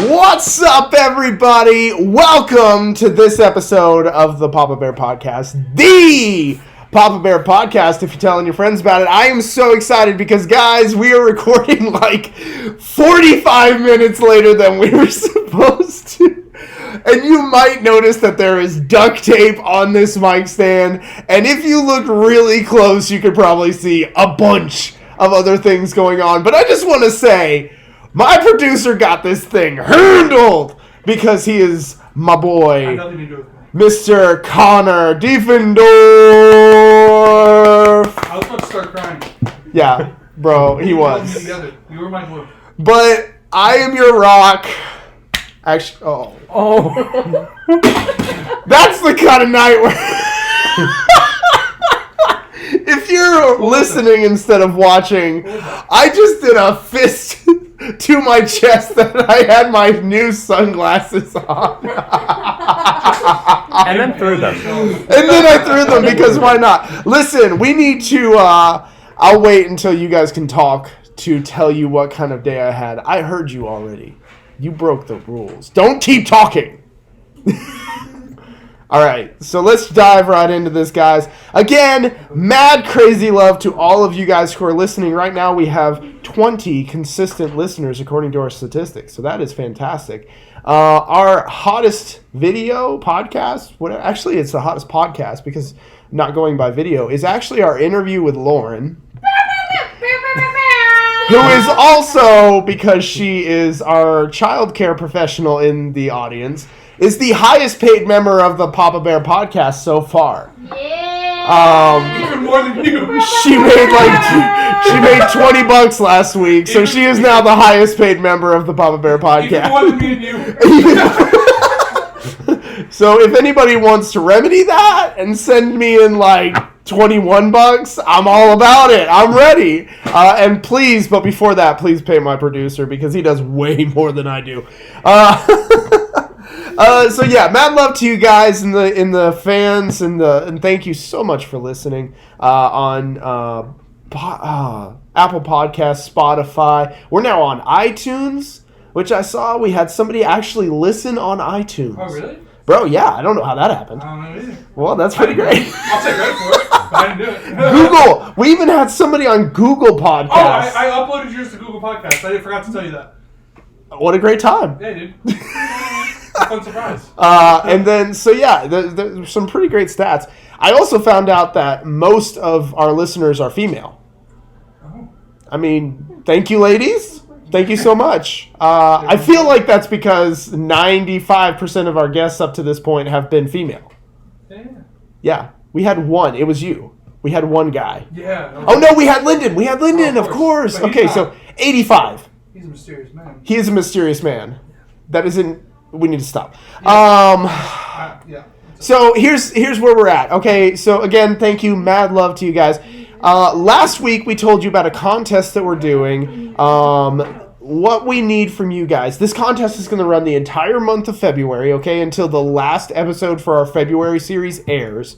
What's up, everybody? Welcome to this episode of the Papa Bear Podcast, the Papa Bear Podcast, if you're telling your friends about it. I am so excited because, guys, we are recording like 45 minutes later than we were supposed to. And you might notice that there is duct tape on this mic stand. And if you look really close, you could probably see a bunch of other things going on. But I just want to say, my producer got this thing handled because he is my boy, Mr. Connor Diefendorf. I was about to start crying. Yeah, bro, he was. You were my boy. But I am your rock. Actually, that's the kind of night where if you're listening instead of watching, I just did a fist to my chest that I had my new sunglasses on. And then threw them. And then I threw them because why not? Listen, we need to, I'll wait until you guys can talk to tell you what kind of day I had. I heard you already. You broke the rules. Don't keep talking. All right, so let's dive right into this, guys. Again, mad crazy love to all of you guys who are listening. Right now, we have 20 consistent listeners according to our statistics, so that is fantastic. Our hottest video podcast, actually it's the hottest podcast because not going by video, is actually our interview with Lauren, who is also, because she is our child care professional in the audience, is the highest paid member of the Papa Bear Podcast so far. Yeah. Even more than you. She made $20 last week, so she is now the highest paid member of the Papa Bear Podcast. Even more than me and you. So if anybody wants to remedy that and send me in like $21, I'm all about it. I'm ready. And please, but before that, please pay my producer because he does way more than I do. So yeah, mad love to you guys and the fans and thank you so much for listening on Apple Podcasts, Spotify. We're now on iTunes, which I saw we had somebody actually listen on iTunes. Oh really? Bro, yeah, I don't know how that happened. I don't know either. Well, that's pretty great. I'll take credit for it, but I didn't do it. Google. We even had somebody on Google Podcasts. Oh, I uploaded yours to Google Podcasts. I forgot to tell you that. What a great time. Yeah, dude. Fun surprise. And then, so yeah, there's some pretty great stats. I also found out that most of our listeners are female. Oh. I mean, thank you, ladies. Thank you so much. I feel like that's because 95% of our guests up to this point have been female. Yeah. Yeah, we had one. It was you. We had one guy. Yeah. Oh, no, we had Lyndon. We had Lyndon, of course. Okay, so 85. He's a mysterious man. He is a mysterious man. That isn't... We need to stop. Yeah. So here's where we're at. Okay, so again, thank you. Mad love to you guys. Last week we told you about a contest that we're doing. What we need from you guys. This contest is going to run the entire month of February, okay, until the last episode for our February series airs.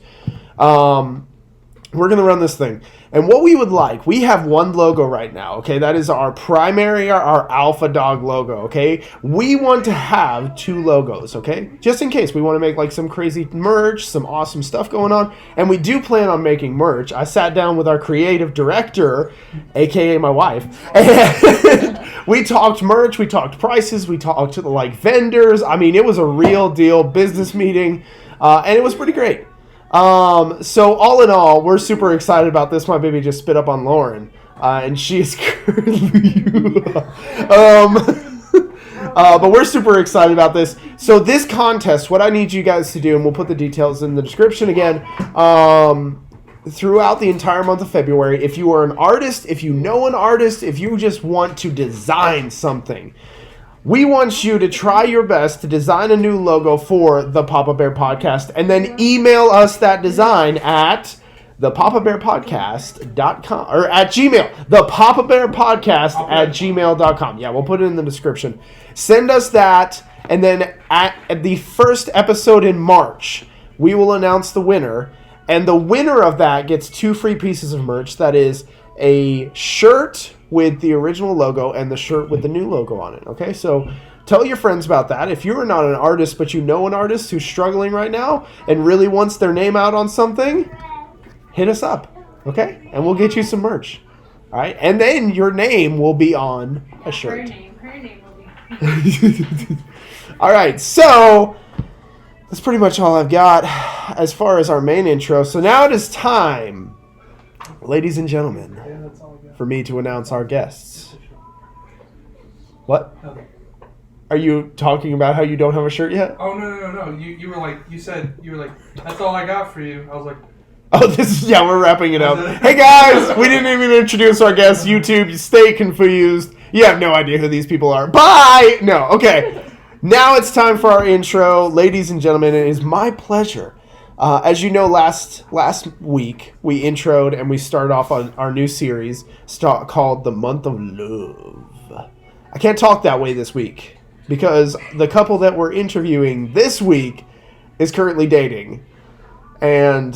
We're going to run this thing. And what we would like, we have one logo right now, okay? That is our primary, our alpha dog logo, okay? We want to have 2 logos, okay? Just in case. We want to make like some crazy merch, some awesome stuff going on. And we do plan on making merch. I sat down with our creative director, a.k.a. my wife, and we talked merch, we talked prices, we talked to the like vendors. I mean, it was a real deal business meeting, and it was pretty great. So all in all, we're super excited about this. My baby just spit up on Lauren, and she is currently, but we're super excited about this. So this contest, what I need you guys to do, and we'll put the details in the description again, throughout the entire month of February, if you are an artist, if you know an artist, if you just want to design something, we want you to try your best to design a new logo for the Papa Bear Podcast and then email us that design at thepapabearpodcast.com or at Gmail. Thepapabearpodcast@gmail.com. Yeah, we'll put it in the description. Send us that, and then at the first episode in March, we will announce the winner. And the winner of that gets 2 free pieces of merch. That is a shirt with the original logo and the shirt with the new logo on it. Okay, so tell your friends about that. If you're not an artist, but you know an artist who's struggling right now and really wants their name out on something, hit us up, okay? And we'll get you some merch, all right? And then your name will be on a shirt. Her name will be. All right, so that's pretty much all I've got as far as our main intro. So now it is time, ladies and gentlemen, Yeah, that's all I got. for me to announce our guests. What? Okay. Are you talking about how you don't have a shirt yet? Oh no! You were like that's all I got for you. I was like, Oh, we're wrapping it up. Hey guys, we didn't even introduce our guests. YouTube, you stay confused. You have no idea who these people are. Bye! No, okay. Now it's time for our intro. Ladies and gentlemen, it is my pleasure. As you know, last week, we introed and we started off on our new series called The Month of Love. I can't talk that way this week because the couple that we're interviewing this week is currently dating. And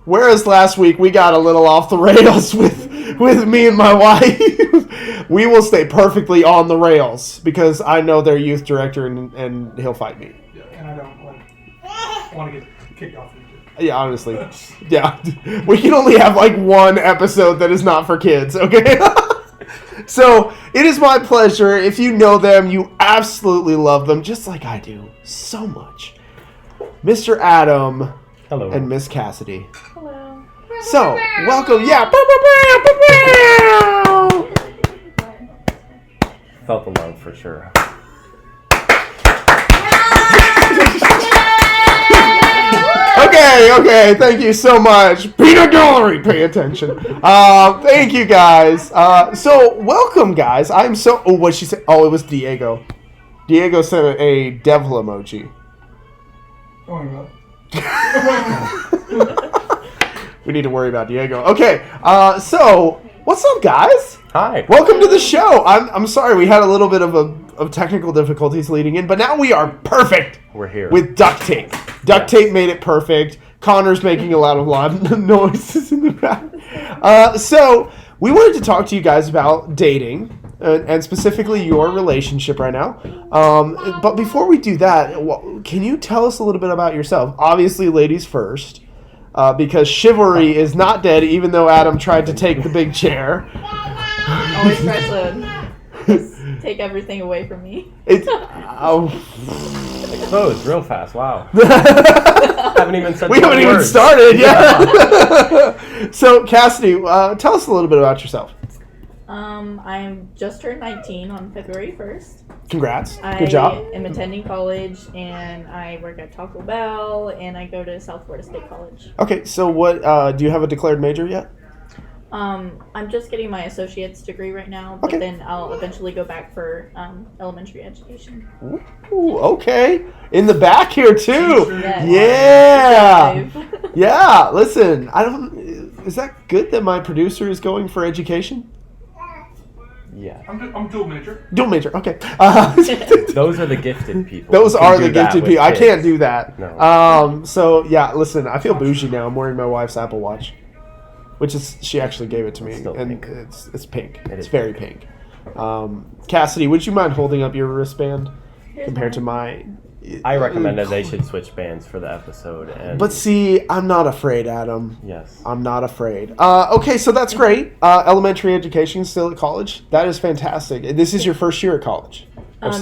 whereas last week we got a little off the rails with me and my wife, we will stay perfectly on the rails because I know their youth director and he'll fight me. yeah, and I don't want to get kicked off YouTube. Yeah, honestly. Yeah. We can only have like one episode that is not for kids, okay? So, it is my pleasure. If you know them, you absolutely love them, just like I do so much. Mr. Adam Hello. and Miss Cassidy. Hello. So, welcome. Yeah. Felt the love for sure. Okay. Thank you so much. Peanut Gallery, pay attention. Thank you guys. So, welcome, guys. I'm so. Oh, what she said? Oh, it was Diego. Diego sent a devil emoji. Don't worry about it. We need to worry about Diego. Okay. So, what's up, guys? Hi. Welcome to the show. I'm sorry we had a little bit of technical difficulties leading in, but now we are perfect. We're here. With duct tape. Duct tape made it perfect. Connor's making a lot of loud noises in the back. So, we wanted to talk to you guys about dating, and specifically your relationship right now. But before we do that, can you tell us a little bit about yourself? Obviously, ladies first, because chivalry is not dead, even though Adam tried to take the big chair. Always tries to just take everything away from me. It's Exposed real fast. Wow. haven't even said we haven't even words. started. Yeah. So, Cassidy, tell us a little bit about yourself. I'm just turned 19 on February 1st. Congrats. I Good job. am attending college, and I work at Taco Bell, and I go to South Florida State College. Okay, so what do you have a declared major yet? I'm just getting my associate's degree right now, but Okay. then I'll eventually go back for elementary education. Ooh, okay. In the back here too. Yes. Yeah. Yeah. Listen, is that good that my producer is going for education? Yeah. I'm dual major. Dual major. Okay. Those are the gifted people. Those You can are do the that gifted with people. I kids. can't do that. No. So yeah, listen, I feel bougie now. I'm wearing my wife's Apple Watch, which is she actually gave it to me, Still and pink. it's pink. It It's is very pink. Cassidy, would you mind holding up your wristband Here's compared to mine. my? I recommend that they should switch bands for the episode. And But see, I'm not afraid, Adam. yes. I'm not afraid. Okay, so that's great. Elementary education, still at college. That is fantastic. This is your first year at college.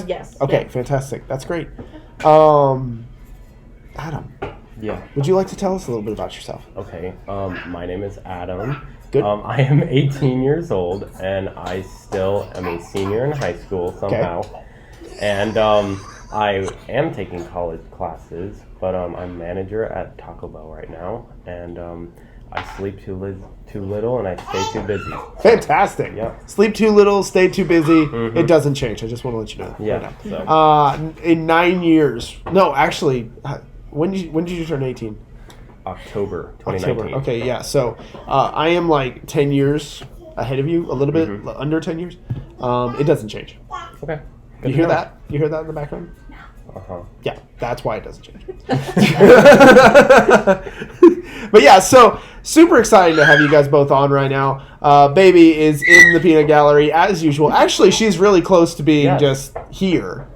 Yes. Okay, Yeah. fantastic. That's great. Adam, Yeah. would you like to tell us a little bit about yourself? Okay. My name is Adam. Good. I am 18 years old, and I still am a senior in high school somehow. And I am taking college classes, but I'm manager at Taco Bell right now, and I sleep too little, and I stay too busy. Fantastic. Yeah. Sleep too little, stay too busy. Mhm. It doesn't change. I just want to let you know. Yeah. So. In 9 years. No, actually, when did you turn 18? October 2019. October. Okay, yeah. So I am like 10 years ahead of you, a little bit under 10 years. It doesn't change. Okay. You hear that? You hear that in the background? Uh-huh. Yeah, that's why it doesn't change. But yeah, so super excited to have you guys both on right now. Baby is in the peanut gallery as usual. Actually, she's really close to being Yes. just here.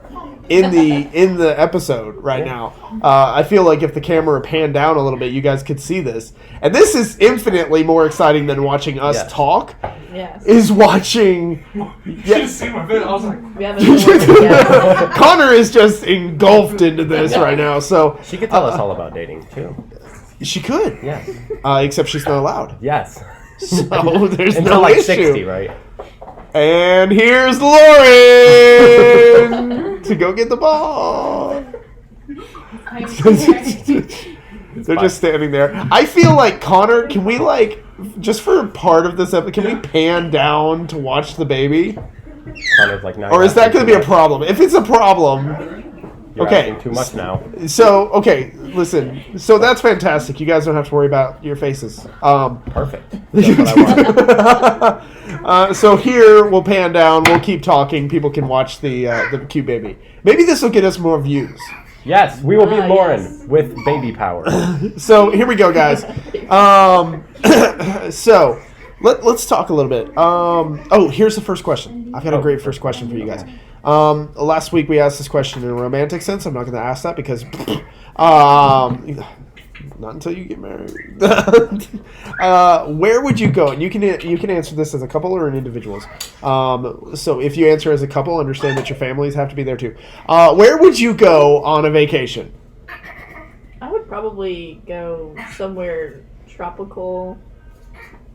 in the episode right now. I feel like if the camera panned down a little bit, you guys could see this. And this is infinitely more exciting than watching us Yes. talk. Yes. Is watching. You should see my video. I was like, We haven't been working yet. Connor is just engulfed into this right now. So She could tell us all about dating too. she could, Yes. except she's not allowed. Yes. So there's Until no like issue. 60, right? And here's Lauren to go get the ball. They're just standing there. I feel like, Connor, can we just for part of this episode, can we pan down to watch the baby? Connor's like, now Or you're is that asking going to be too a much. problem? If it's a problem, You're okay. asking too much now. So, okay, listen. So that's fantastic. You guys don't have to worry about your faces. Perfect. That's what I want. So here we'll pan down. We'll keep talking. People can watch the cute baby. Maybe this will get us more views. Yes, we will be Lauren yes. with baby power. So here we go, guys. So let's talk a little bit. Oh, here's the first question. I've got a great first question for you guys. Last week we asked this question in a romantic sense. I'm not going to ask that because not until you get married. Where would you go? And you can answer this as a couple or an individuals. So if you answer as a couple, understand that your families have to be there too. Where would you go on a vacation? I would probably go somewhere tropical.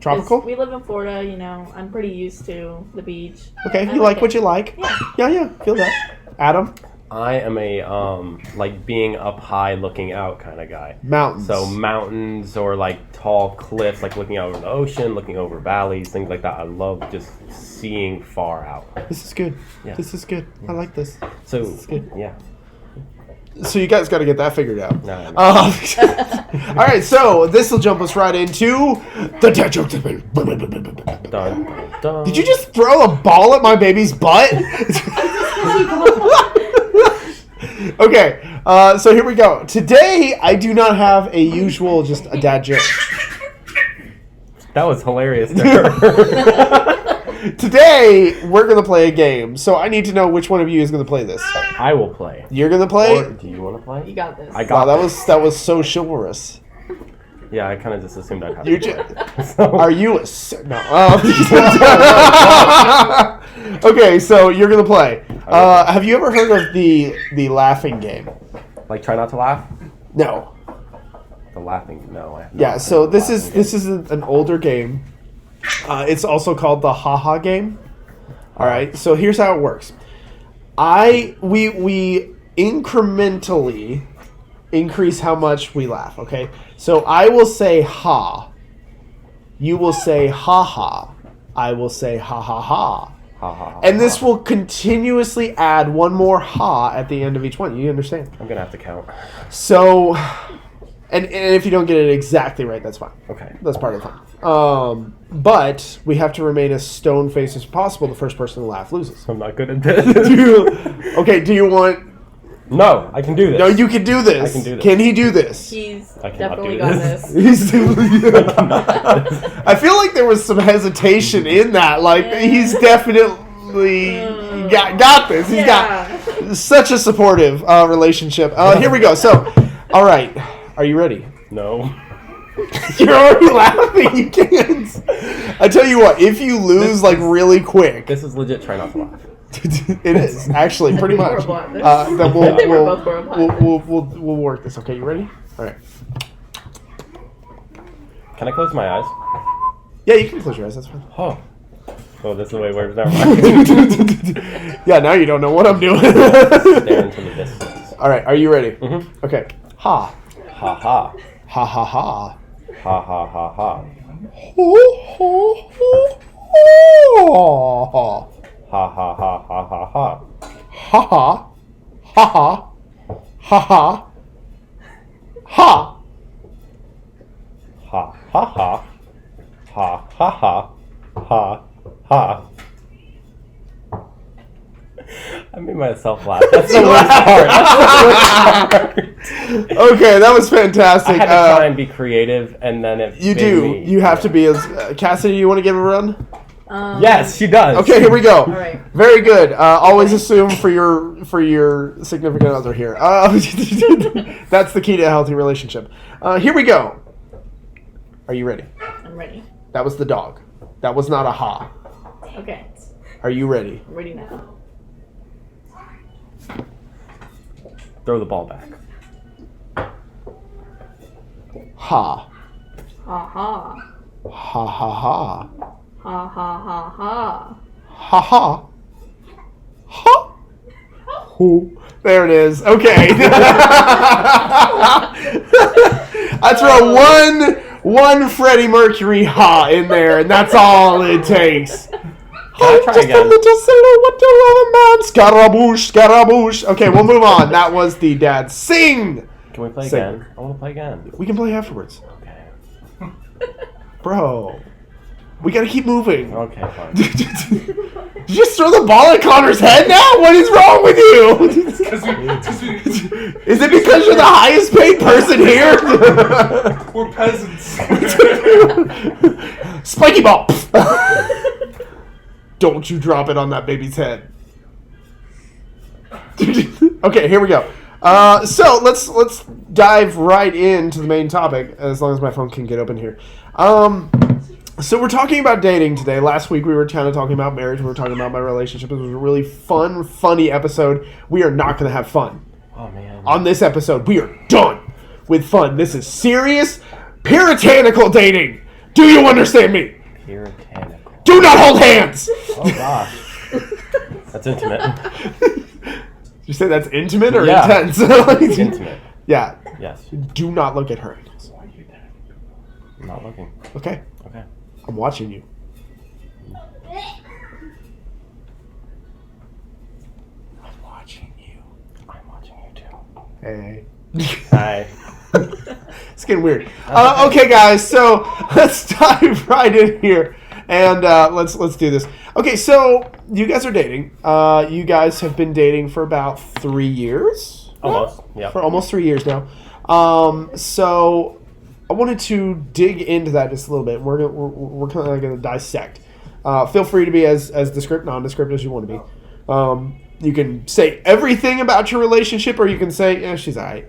'Cause Tropical? We live in Florida, I'm pretty used to the beach. Okay, I you like what it. you like. Yeah. Yeah, feel that. Adam? I am a like being up high looking out kind of guy. Mountains. So mountains or like tall cliffs, like looking out over the ocean, looking over valleys, things like that. I love just seeing far out. This is good. Yeah. This is good. I like this. So This is good. yeah. So you guys got to get that figured out. No, All right, so this will jump us right into the dad joke. dun, dun. Did you just throw a ball at my baby's butt? Okay, so here we go. Today, I do not have a usual, just a dad joke. That was hilarious to her. Today, we're going to play a game, so I need to know which one of you is going to play this. I will play. You're going to play? Or do you want to play? You got this. I Wow, got this. that was so chivalrous. Yeah, I kind of just assumed I'd have You to ju- play. So- Are you a no? Okay, so you're gonna play. Have you ever heard of the laughing game? like try not to laugh? No. The laughing? No. I have not Yeah. heard So of the this is an older game. It's also called the haha game. All right. So here's how it works. We incrementally increase how much we laugh. Okay. So I will say ha. You will say ha ha. I will say ha ha ha. Ha, ha, ha, And this ha. will continuously add one more ha at the end of each one. You understand? I'm gonna have to count. So, and if you don't get it exactly right, that's fine. Okay. That's part of the fun. But we have to remain as stone faced as possible. The first person to laugh loses. I'm not good at this. Okay, do you want... No, I can do this. No, you can do this. I can do this. Can he do this? He's I cannot definitely do got this. this. I feel like there was some hesitation in that. Like, he's definitely got this. He's got such a supportive relationship. Here we go. So, all right. Are you ready? No. You're already laughing. You can't. I tell you what, if you lose like really quick, This is legit. Try not to laugh. it is actually pretty I'd be much. horrible at this. Then I think we're both horrible at we'll work this. Okay, you ready? All right. Can I close my eyes? Yeah, you can close your eyes. That's fine. Oh. Oh, this is the way it works. Never mind. Yeah, now you don't know what I'm doing. Stare into the distance. All right, are you ready? Mhm. Okay. Ha. Ha ha. Ha ha ha. Ha ha ha ha. Ho ho ho ho. Ha ha ha ha ha ha. Ha ha. Ha ha. Ha ha. Ha. Ha ha ha. Ha ha ha. Ha ha. I made myself laugh. That's the worst part. That's the worst part. Okay, that was fantastic. I had to try and be creative, and then it. You made do. me- You have to be as Cassidy. You want to give a run? Yes, she does. Okay, here we go. All right. Very good. Always assume for your significant other here. That's the key to a healthy relationship. Here we go. Are you ready? I'm ready. That was the dog. That was not a ha. Okay. Are you ready? I'm ready now. Throw the ball back. Ha. Ha ha. Ha ha ha. Ha ha ha ha. Ha ha. Ha. Ho. There it is. Okay. I throw one Freddie Mercury ha in there, and that's all it takes. Can I try Just again? a little silhouette of a man. Scaramouche, Scaramouche. Okay, we'll move on. That was the dad sing. Can we play Sing. again? I want to play again. We can play afterwards. Okay. Bro. We gotta keep moving. Okay, fine. Did you just throw the ball at Connor's head now? What is wrong with you? Is it because you're the highest paid person here? We're peasants. Spiky ball. Don't you drop it on that baby's head. Okay, here we go. So let's dive right into the main topic, as long as my phone can get open here. So we're talking about dating today. Last week we were kind of talking about marriage. We were talking about my relationship. It was a really fun, funny episode. We are not going to have fun. Oh, man. On this episode, we are done with fun. This is serious, puritanical dating. Do you understand me? Puritanical. Do not hold hands. Oh, gosh. That's intimate. Did you say that's intimate or Yeah. intense? Intimate. Yeah. Yes. Do not look at her. I'm not looking. Okay. Okay. I'm watching you. I'm watching you. I'm watching you too. Hey. Hi. It's getting weird. Okay, guys. So let's dive right in here, and let's do this. Okay, so you guys are dating. You guys have been dating for about 3 years. Almost. Yeah. For almost 3 years now. So I wanted to dig into that just a little bit. We're kind of going to dissect. Feel free to be as nondescript as you want to be. You can say everything about your relationship, or you can say, "Yeah, she's alright."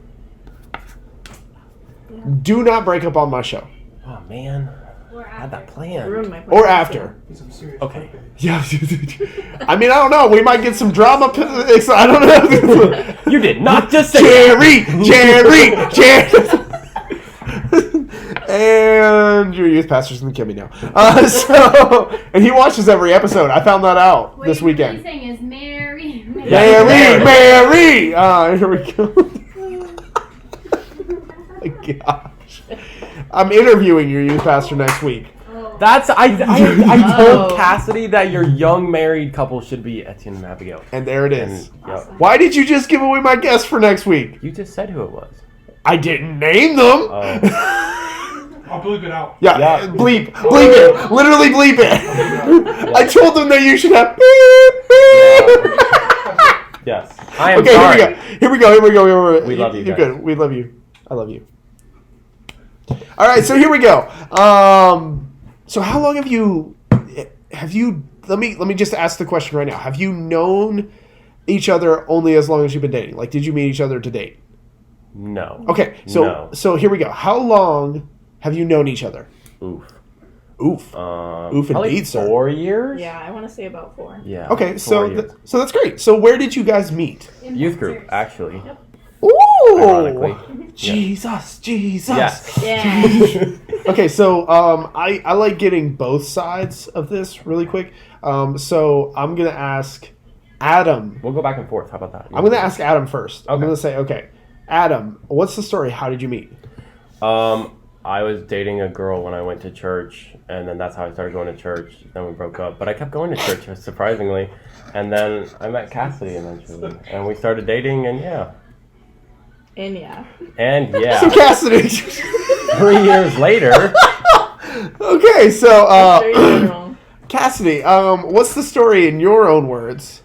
Do not break up on my show. Oh, man. I had that planned. Ruined my Or plan. after. Okay. Yeah. I mean, I don't know. We might get some drama. I don't know. You did not just say that. Jerry. And your youth pastor's gonna kill me now. And he watches every episode. I found that out What this you're really weekend. saying is Mary. Yeah. Mary. Here we go. My gosh. I'm interviewing your youth pastor next week. That's I told Oh. Cassidy that your young married couple should be Etienne and Abigail. And there it And is. yep. Why did you just give away my guest for next week? You just said who it was. I didn't name them. Oh. I'll bleep it out. Yeah, Yeah. bleep it. Literally bleep it. I told them that you should have beep. Yes. I am Okay, sorry. Here we go. We love you You're guys. good. We love you. I love you. All right, so here we go. So how long have you? Let me just ask the question right now. Have you known each other only as long as you've been dating? Like, did you meet each other to date? No. Okay, No. so here we go. How long have you known each other? Oof. Oof. Oof Probably indeed, sir. 4 years? Yeah, I want to say about 4. Yeah. Okay, 4 so years. so that's great. So where did you guys meet? Youth group, actually. Ooh. Ironically. Jesus. Yes. Yeah. Okay, so I like getting both sides of this really quick. So I'm gonna ask Adam. We'll go back and forth. How about that? I'm gonna ask Adam first. I'm Okay. gonna say, okay, Adam, what's the story? How did you meet? I was dating a girl when I went to church, and then that's how I started going to church. Then we broke up, but I kept going to church, surprisingly. And then I met Cassidy eventually, and we started dating, and yeah. And yeah. And yeah, So Cassidy. 3 years later. Okay, so Very general. Cassidy, what's the story in your own words?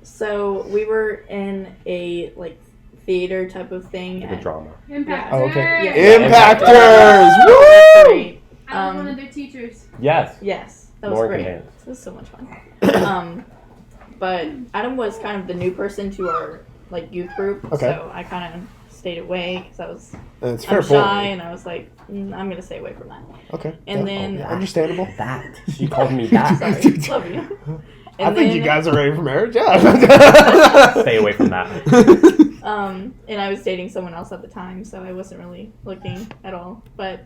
So we were in a theater type of thing. The at- drama. Impact. Oh, okay. Yeah. Impactors. Woo! Right. I was one of their teachers. Yes. Yes. That was More great. containers. This was so much fun. But Adam was kind of the new person to our like youth group, Okay. so I kind of stayed away because It's I'm fair shy, point. and I was like, I'm gonna stay away from that. Okay. And then- yeah, understandable. That. She called me that. Sorry, love you. I And think you then, guys are ready for marriage. Yeah. Stay away from that. And I was dating someone else at the time, so I wasn't really looking at all. But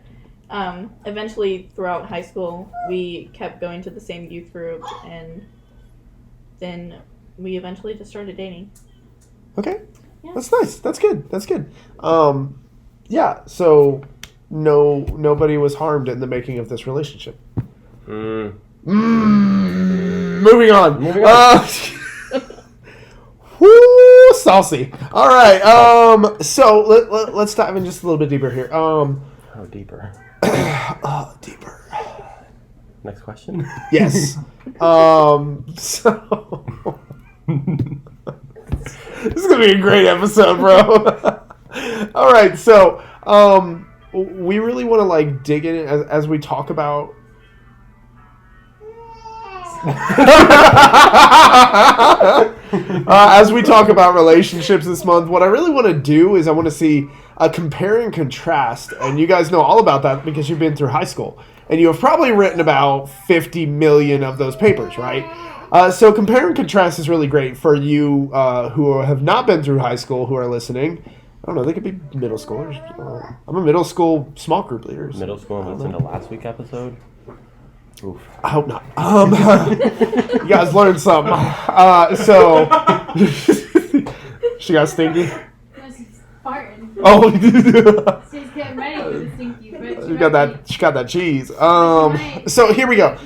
eventually, throughout high school, we kept going to the same youth group, and then we eventually just started dating. Okay. Yeah. That's nice. That's good. That's good. Yeah. So nobody was harmed in the making of this relationship. Moving on. Whoo, saucy. All right. So let's dive in just a little bit deeper here. Oh, deeper. Deeper. Next question. Yes. So this is gonna be a great episode, bro. All right. So we really want to like dig in as we talk about. As we talk about relationships this month, what I really want to do is I want to see a compare and contrast, and you guys know all about that because you've been through high school, and you have probably written about 50 million of those papers, right? So compare and contrast is really great for you who have not been through high school who are listening. I don't know, they could be middle schoolers. I'm a middle school small group leader. So Middle school and listen to last week's episode. Oof. I hope not. You guys learned something. So she got stinky. No, she's farting. Oh, She's getting ready for the stinky, but she got that cheese. So here we go.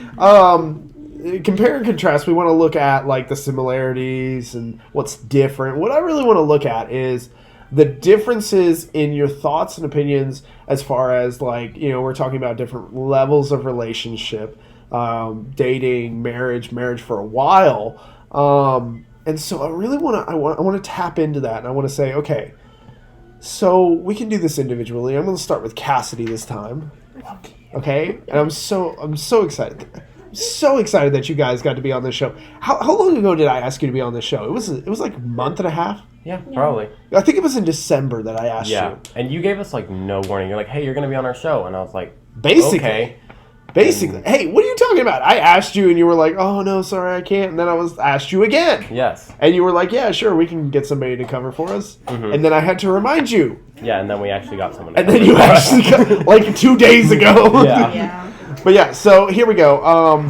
Compare and contrast. We want to look at like the similarities and what's different. What I really want to look at is the differences in your thoughts and opinions as far as like, you know, we're talking about different levels of relationship, dating, marriage for a while. And so I really want to tap into that, and I want to say, okay, so we can do this individually. I'm going to start with Cassidy this time. Okay? And I'm so excited. I'm so excited that you guys got to be on this show. How long ago did I ask you to be on this show? It was like a month and a half. Yeah, probably. I think it was in December that I asked Yeah, you. and you gave us like no warning. You're like, "Hey, you're gonna be on our show," and I was like, Basically, hey, what are you talking about? I asked you, and you were like, "Oh no, sorry, I can't." And then I asked you again, Yes. and you were like, "Yeah, sure, we can get somebody to cover for us." Mhm. And then I had to remind you, Yeah, and then we actually got someone. To and then cover you for us. actually got, like 2 days ago. Yeah. Yeah. But yeah, so here we go.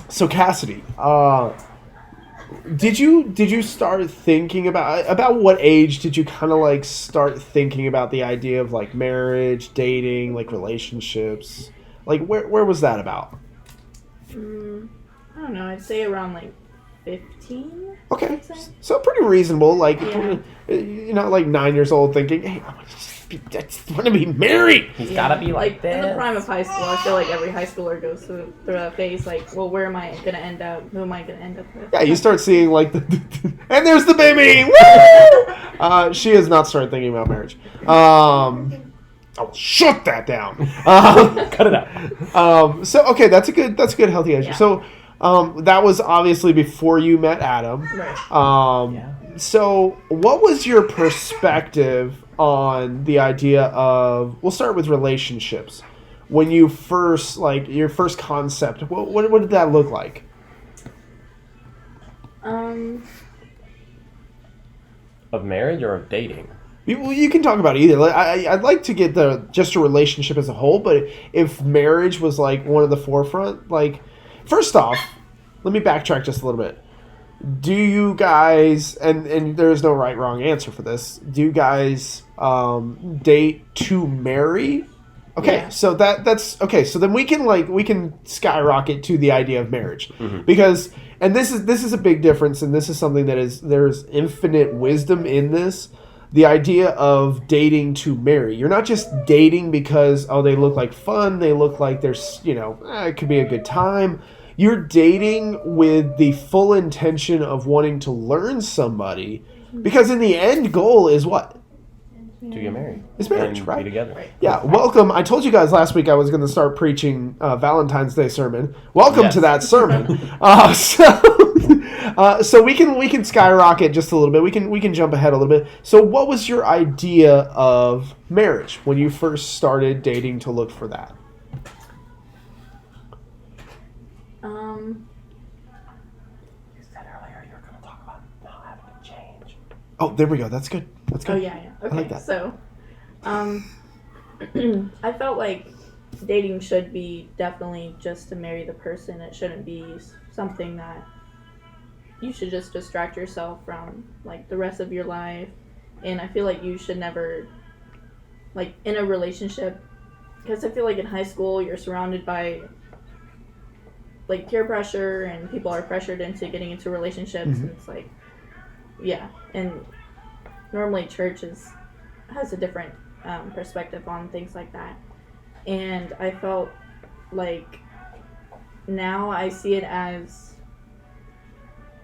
So Cassidy, did you start thinking about what age did you kind of like start thinking about the idea of like marriage, dating, like relationships? Like where was that about? I don't know. I'd say around like 15. Okay, I'd say. so pretty reasonable. Like Yeah. you're not like 9 years old thinking, "Hey, I just want to be married." He's gotta be like in the this. prime of high school. I feel like every high schooler goes through that phase. Like, well, where am I gonna end up? Who am I gonna end up with? Yeah, you start seeing like and there's the baby. Woo! She has not started thinking about marriage. I'll shut that down. Cut it out. So okay, that's a good healthy age. Yeah. So that was obviously before you met Adam. Right. Yeah. So what was your perspective on the idea of? We'll start with relationships. When you first your first concept, what did that look like? Of marriage or of dating? You can talk about either. I'd like to get just a relationship as a whole, but if marriage was like one of the forefront, like first off, let me backtrack just a little bit. Do you guys, and there is no right wrong answer for this, do you guys date to marry? Okay, Yeah. so that's okay. So then we can skyrocket to the idea of marriage, because this is a big difference, and this is something there's infinite wisdom in this. The idea of dating to marry. You're not just dating because they look like fun, they look like there's it could be a good time. You're dating with the full intention of wanting to learn somebody, because in the end goal is what? to get married. It's marriage, and right? Be together. Right. Yeah, welcome. I told you guys last week I was going to start preaching Valentine's Day sermon. Welcome Yes. to that sermon. So we can skyrocket just a little bit. We can jump ahead a little bit. So what was your idea of marriage when you first started dating to look for that? You said earlier you were going to talk about not having to change. Oh, there we go. That's good. That's Oh good. yeah. Okay. like that. So, I felt like dating should be definitely just to marry the person. It shouldn't be something that you should just distract yourself from, like, the rest of your life. And I feel like you should never, like, in a relationship, because I feel like in high school you're surrounded by, like, peer pressure, and people are pressured into getting into relationships, and it's like, yeah. And normally church has a different perspective on things like that. And I felt like now I see it as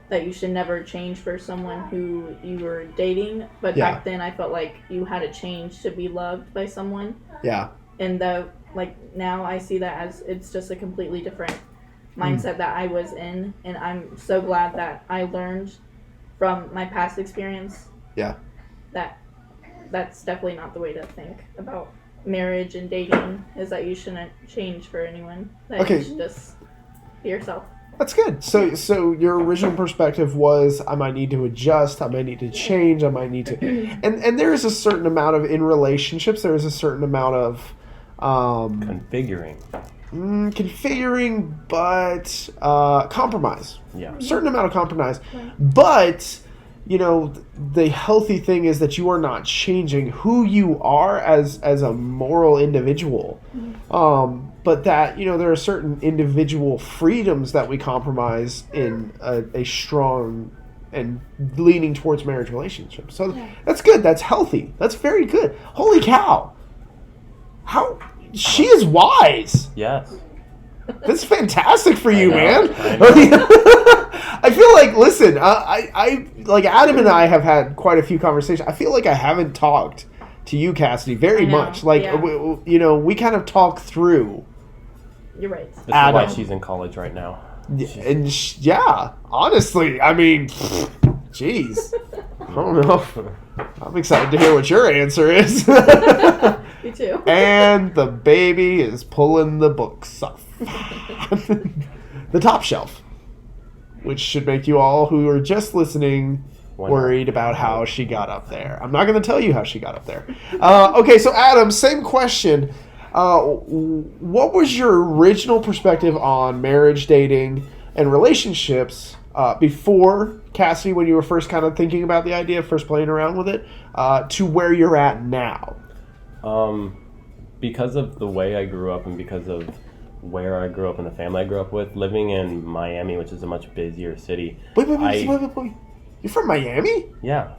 that you should never change for someone who you were dating. But Yeah. back then I felt like you had to change to be loved by someone. Yeah. And now I see that as it's just a completely different mindset that I was in. And I'm so glad that I learned from my past experience. Yeah. That's definitely not the way to think about marriage and dating, is that you shouldn't change for anyone. That Okay. you should just be yourself. That's good. So your original perspective was, I might need to adjust, I might need to change, I might need to, and there is a certain amount of, in relationships, there is a certain amount of Configuring. configuring, but compromise. Yeah. Certain amount of compromise, but you know, the healthy thing is that you are not changing who you are as a moral individual. But that, you know, there are certain individual freedoms that we compromise in a strong and leaning towards marriage relationship. So that's good. That's healthy. That's very good. Holy cow. How she is wise. Yes. That's fantastic for you, know, man. I know. I feel like, listen, I like Adam and I have had quite a few conversations. I feel like I haven't talked to you, Cassidy, very I know, much. Like, yeah. you know, we kind of talk through. You're right. This is why Adam. she's in college right now. And yeah, honestly, I mean, jeez. I don't know. I'm excited to hear what your answer is. Me too. And the baby is pulling the books off the top shelf, which should make you all who are just listening worried about how she got up there. I'm not going to tell you how she got up there. Okay, so Adam, same question. What was your original perspective on marriage, dating, and relationships before, Cassidy, when you were first kind of thinking about the idea, first playing around with it, to where you're at now? Because of the way I grew up and because of where I grew up and the family I grew up with, living in Miami, which is a much busier city. Wait. You're from Miami? Yeah.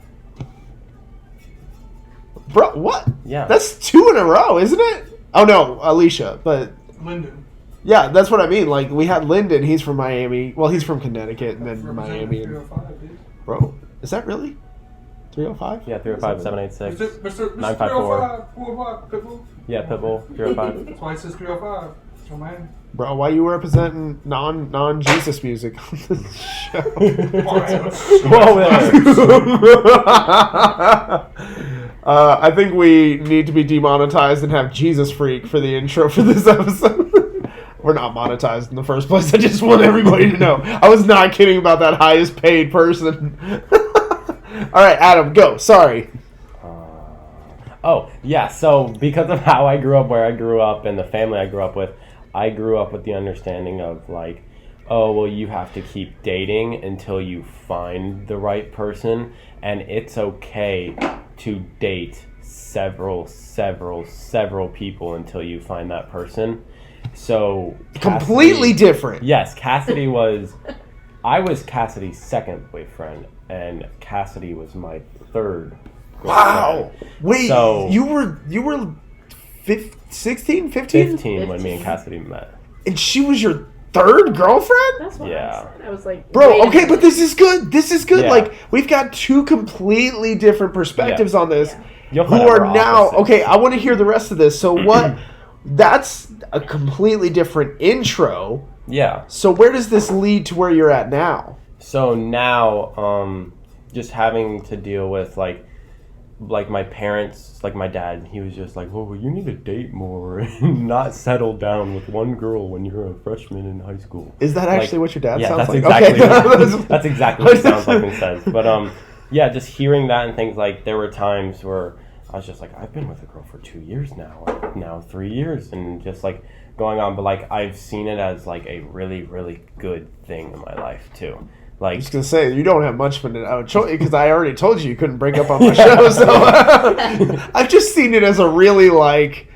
Bro, what? Yeah. That's 2 in a row, isn't it? Oh, no, Alicia, but... Lyndon. Yeah, that's what I mean. Like, we had Lyndon, he's from Miami. Well, he's from Connecticut, and then Miami. And, 305, dude. bro, is that really? 305? Yeah, 305 786 Mr. 954. 305, Pitbull. Yeah, Pitbull 305. That's why it says 305. It's from Miami. Bro, why you representing non-Jesus music on this show? Whoa there. I think we need to be demonetized and have Jesus Freak for the intro for this episode. We're not monetized in the first place. I just want everybody to know. I was not kidding about that highest paid person. All right, Adam, go. Sorry. Oh, yeah, so because of how I grew up, where I grew up, and the family I grew up with, I grew up with the understanding of, like, oh, well, you have to keep dating until you find the right person, and it's okay to date several people until you find that person. So Completely different. Yes, Cassidy was... I was Cassidy's second boyfriend, and Cassidy was my third. Wow. Wait, So- you were 16, 15? 15 when me and Cassidy met. And she was your third girlfriend? That's what Yeah. I was like, Bro, wait a okay, but minute. this is good. This is good. Yeah. Like, we've got two completely different perspectives Yeah. on this. Yeah. You'll who find are our now opposites. okay. I want to hear the rest of this. So what? That's a completely different intro. Yeah. So where does this lead to where you're at now? So now, just having to deal with like my parents, like my dad, he was just like, "Oh, you need to date more and not settle down with one girl when you're a freshman in high school." Is that actually what your dad Yeah, sounds that's like? exactly Okay. that's exactly what it sounds like and says. But yeah, just hearing that and things like there were times where I was just like, I've been with a girl for 2 years now 3 years, and just like going on. But like I've seen it as like a really, really good thing in my life too. I Like was gonna say you don't have much of a choice because I already told you couldn't break up on my show. So I've just seen it as a really like,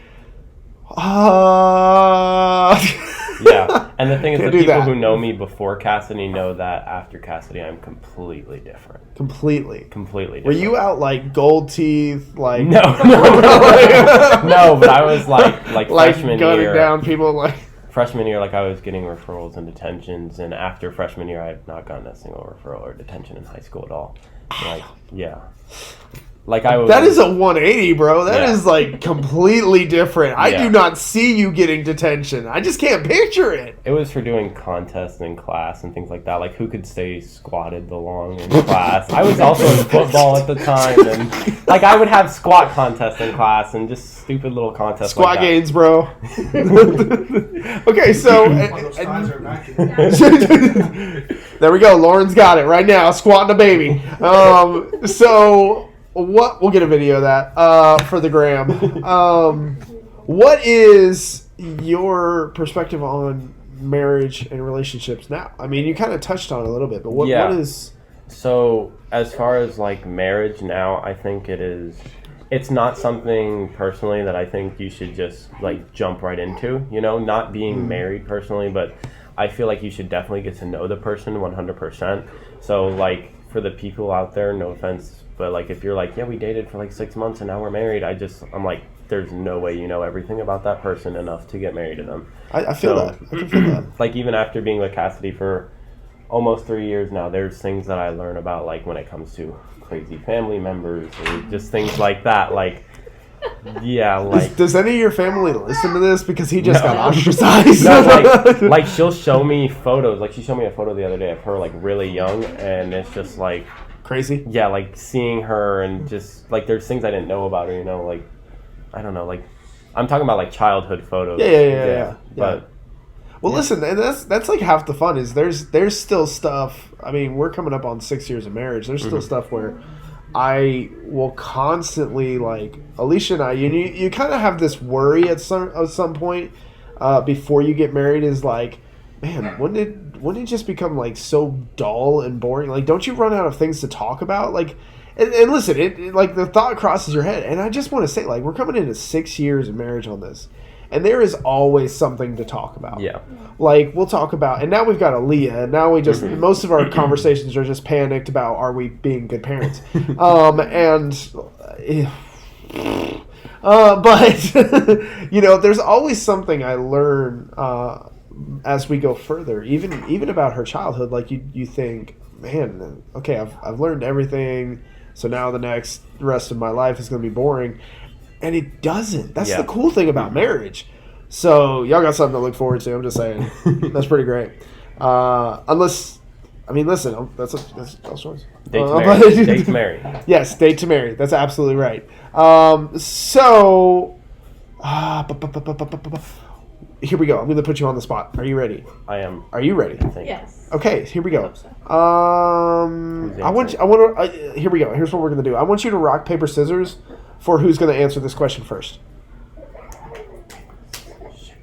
yeah. And the thing is, the Can't do people that. who know me before Cassidy know that after Cassidy, I'm completely different. completely. Completely Were different. you out like gold teeth, like No, no, but I was like like freshman gunning year. down people like? Freshman year, like I was getting referrals and detentions, and after freshman year, I had not gotten a single referral or detention in high school at all. Like, yeah, like I was. That is a 180, bro. That Yeah. is like completely different. I Yeah. do not see you getting detention. I just can't picture it. It was for doing contests in class and things like that. Like who could stay squatted the long in class. I was also in football at the time, and like I would have squat contests in class and just stupid little contests. Squat like that. gains, bro. Okay, so Those thighs are immaculate. there we go. Lauren's got it right now, squatting a baby. So what? We'll get a video of that for the gram. What is your perspective on marriage and relationships now? I mean, you kind of touched on it a little bit, but what is? So as far as like marriage now, I think it's not something personally that I think you should just like jump right into, you know, not being married personally, but I feel like you should definitely get to know the person 100%. So like for the people out there, no offense, but like if you're like, yeah, we dated for like 6 months and now we're married, I'm like, there's no way you know everything about that person enough to get married to them. I feel that. I can feel that. Like even after being with Cassidy for almost 3 years now, there's things that I learn about, like when it comes to crazy family members or just things like that. Like, yeah, like Does any of your family listen to this? Because he just No. got ostracized. no, like she'll show me photos. Like she showed me a photo the other day of her like really young, and it's just like, Crazy. yeah, like seeing her and just like there's things I didn't know about her. You know, like I don't know, like I'm talking about like childhood photos. Yeah. But Well, listen, and that's like half the fun is there's still stuff. I mean, we're coming up on 6 years of marriage. There's still stuff where I will constantly like Alicia and I. You kind of have this worry at some point before you get married. Is like, man, when did it just become like so dull and boring? Like, don't you run out of things to talk about? Like, and listen, it like the thought crosses your head, and I just want to say, like, we're coming into 6 years of marriage on this. And there is always something to talk about. yeah, Like, we'll talk about, and now we've got Aaliyah, and now we just, most of our conversations are just panicked about, are we being good parents? But, you know, there's always something I learn as we go further, even about her childhood. Like, you think, man, okay, I've learned everything, so now the rest of my life is going to be boring. And it doesn't. That's Yeah. the cool thing about marriage. So y'all got something to look forward to. I'm just saying. That's pretty great. Unless, I mean, listen, that's all sorts. date to marry. Date to marry. Yes, date to marry. That's absolutely right. Here we go. I'm going to put you on the spot. Are you ready? I am. Are you ready? I think. Yes. Okay, here we go. Hope so. Here we go. Here's what we're gonna do. I want you to rock, paper, scissors for who's gonna answer this question first.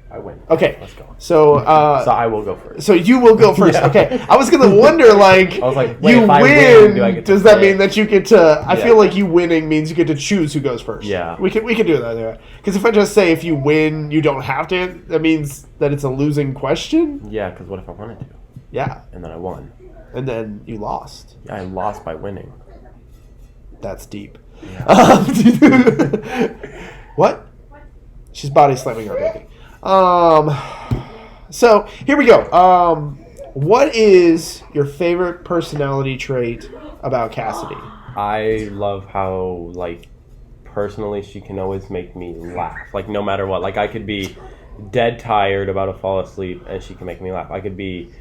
I win. Okay. Let's go. So, So I will go first. so you will go first. Yeah. Okay. I was gonna wonder, like, I was like, wait, you if I win. win, do I get to Does that say mean it? that you get to? I Yeah. feel like you winning means you get to choose who goes first. Yeah. We can do that. Because if I just say if you win, you don't have to. That means that it's a losing question. Yeah, because what if I wanted to? Yeah. And then I won. And then you lost. I lost by winning. That's deep. Yeah. What? She's body slamming her baby. So here we go. What is your favorite personality trait about Cassidy? I love how like personally, she can always make me laugh. Like, no matter what. Like, I could be dead tired, about to fall asleep, and she can make me laugh. I could be,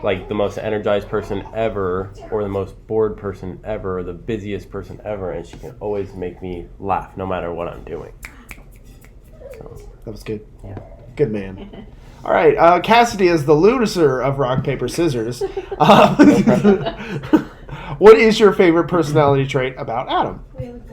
like, the most energized person ever, or the most bored person ever, or the busiest person ever, and she can always make me laugh, no matter what I'm doing. So, That was good. yeah. Good man. All right, Cassidy is the loser of rock, paper, scissors. What is your favorite personality trait about Adam?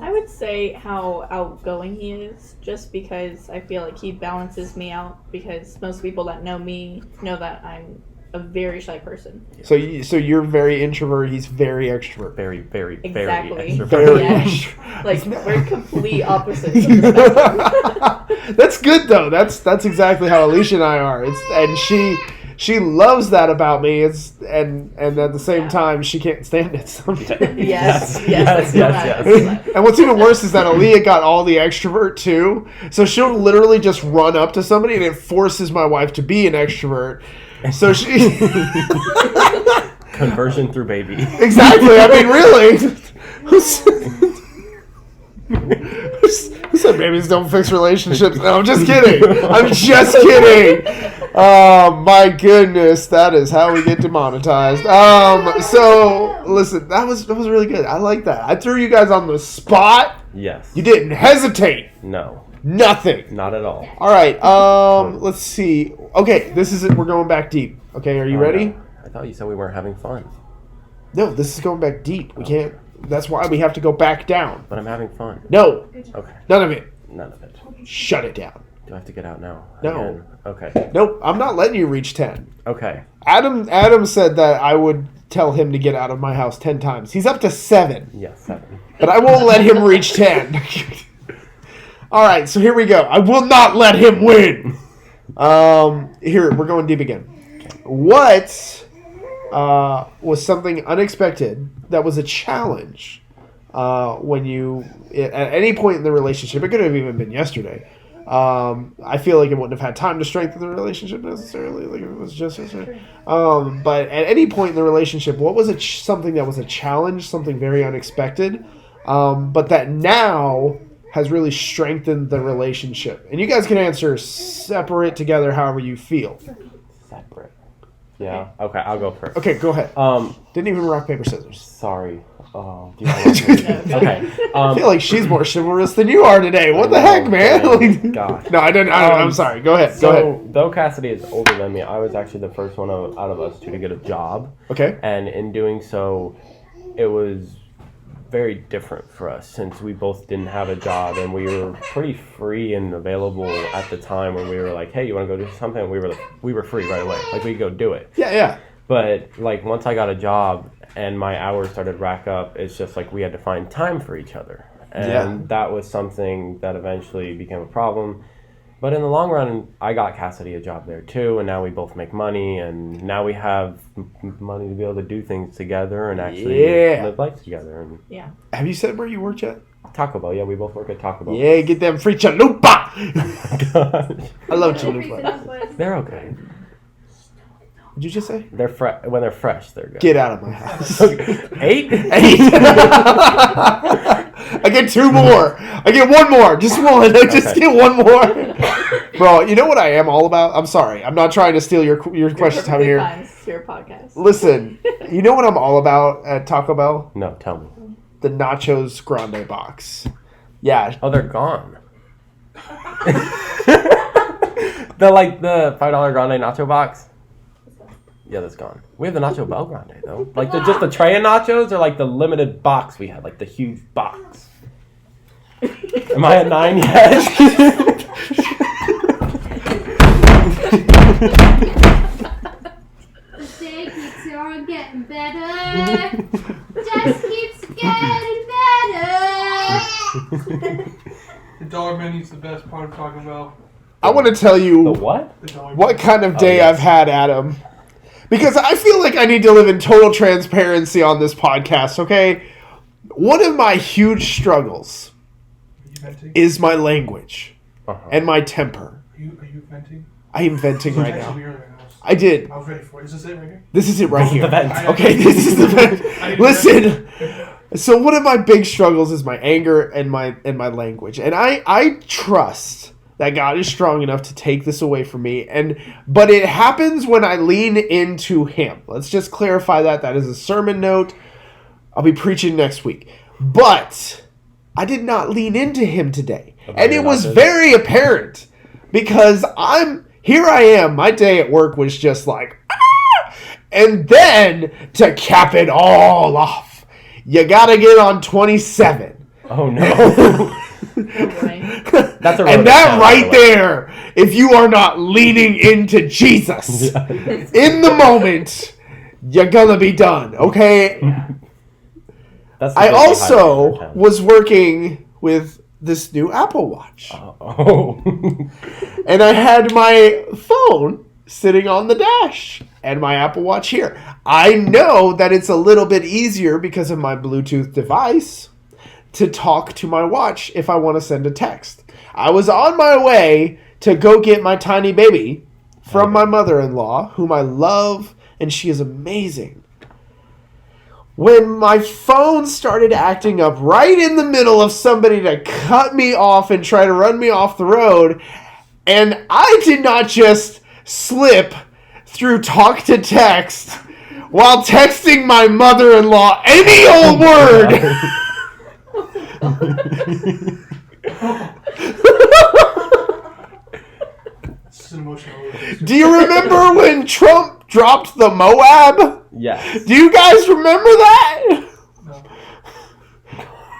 I would say how outgoing he is, just because I feel like he balances me out, because most people that know me know that I'm a very shy person. So you're very introvert. He's very extrovert. Very, very, Exactly. very extrovert. Very Yeah. extrovert. Like, we're complete opposites of the spectrum. That's good though. That's exactly how Alicia and I are. And she loves that about me. And at the same time she can't stand it sometimes. Yes. Yes. And what's even worse is that Aaliyah got all the extrovert too. So she'll literally just run up to somebody, and it forces my wife to be an extrovert. So she Conversion through baby. exactly. I mean, really. Who said babies don't fix relationships? No, I'm just kidding. I'm just kidding. Oh my goodness, that is how we get demonetized. So listen, that was really good. I like that. I threw you guys on the spot. Yes. You didn't hesitate. No. Nothing. Not at all. All right. Let's see. Okay, this is it. We're going back deep. Okay, are you ready? No. I thought you said we weren't having fun. No, this is going back deep. We can't. That's why we have to go back down. But I'm having fun. No, Okay. none of it. None of it. Shut it down. Do I have to get out now? No. Again? Okay. Nope, I'm not letting you reach 10. Okay. Adam said that I would tell him to get out of my house 10 times. He's up to 7, Yes, 7. but I won't let him reach 10. All right, so here we go. I will not let him win. Here, we're going deep again. What was something unexpected that was a challenge when you, at any point in the relationship, it could have even been yesterday. I feel like it wouldn't have had time to strengthen the relationship necessarily, like if it was just yesterday. But at any point in the relationship, what was something that was a challenge, something very unexpected, but that now has really strengthened the relationship? And you guys can answer separate, together, however you feel. Separate. Yeah. Okay, I'll go first. Okay, go ahead. Didn't even rock, paper, scissors. Sorry. Do you want okay. I feel like she's more chivalrous than you are today. What the heck, man? Like, God. no, I didn't. I'm sorry. Go ahead. So, Go ahead. though Cassidy is older than me, I was actually the first one out of us two to get a job. Okay. And in doing so, it was very different for us since we both didn't have a job and we were pretty free and available at the time when we were like, hey, you want to go do something? We were free right away. Like, we could go do it. Yeah. But, like, once I got a job and my hours started to rack up, it's just like we had to find time for each other. And that was something that eventually became a problem. But in the long run, I got Cassidy a job there too, and now we both make money, and now we have money to be able to do things together and actually live life together. And Yeah. Have you said where you worked yet? Taco Bell, yeah, we both work at Taco Bell. Yeah, get them free chalupa. Gosh. I love chalupa. They're okay. What'd you just say? They're when they're fresh, they're good. Get out of my house. 8? 8. I get 2 more. I get 1 more. Just one. I just get 1 more. Bro, you know what I am all about? I'm sorry. I'm not trying to steal your questions out here. It's your podcast. Listen, you know what I'm all about at Taco Bell? No, tell me. The Nachos Grande box. Yeah. Oh, they're gone. the $5 grande nacho box. Yeah, that's gone. We have the Nacho Bell Grande though. Like just the tray of nachos, or like the limited box we had, like the huge box. Am I at 9 yet? The day keeps on getting better. Just keeps getting better. The dollar menu's the best part of Taco Bell. I want to tell you The what? The dollar what kind of day yes. I've had, Adam. Because I feel like I need to live in total transparency on this podcast, okay? One of my huge struggles Are you venting? is my language and my temper. Are you venting? I am venting right Text now. me earlier, I was- I did. I was ready for it. Is this it right here? This is it right here. The vent. Okay, this is the vent. Listen, So one of my big struggles is my anger and my language. And I trust that God is strong enough to take this away from me. But it happens when I lean into him. Let's just clarify that. That is a sermon note. I'll be preaching next week. But I did not lean into him today. And it was very apparent because here I am. My day at work was just like, ah! And then to cap it all off, you gotta get on 27. Oh no. That's a and that right there, if you are not leaning into Jesus in the moment, you're gonna be done, okay? I also was working with this new Apple Watch. Oh. And I had my phone sitting on the dash and my Apple Watch here. I know that it's a little bit easier because of my Bluetooth device to talk to my watch if I want to send a text. I was on my way to go get my tiny baby from my mother-in-law, whom I love, and she is amazing. When my phone started acting up right in the middle of somebody to cut me off and try to run me off the road, and I did not just slip through talk to text while texting my mother-in-law any old word. Do you remember when Trump dropped the Moab? Yes. Do you guys remember that? No.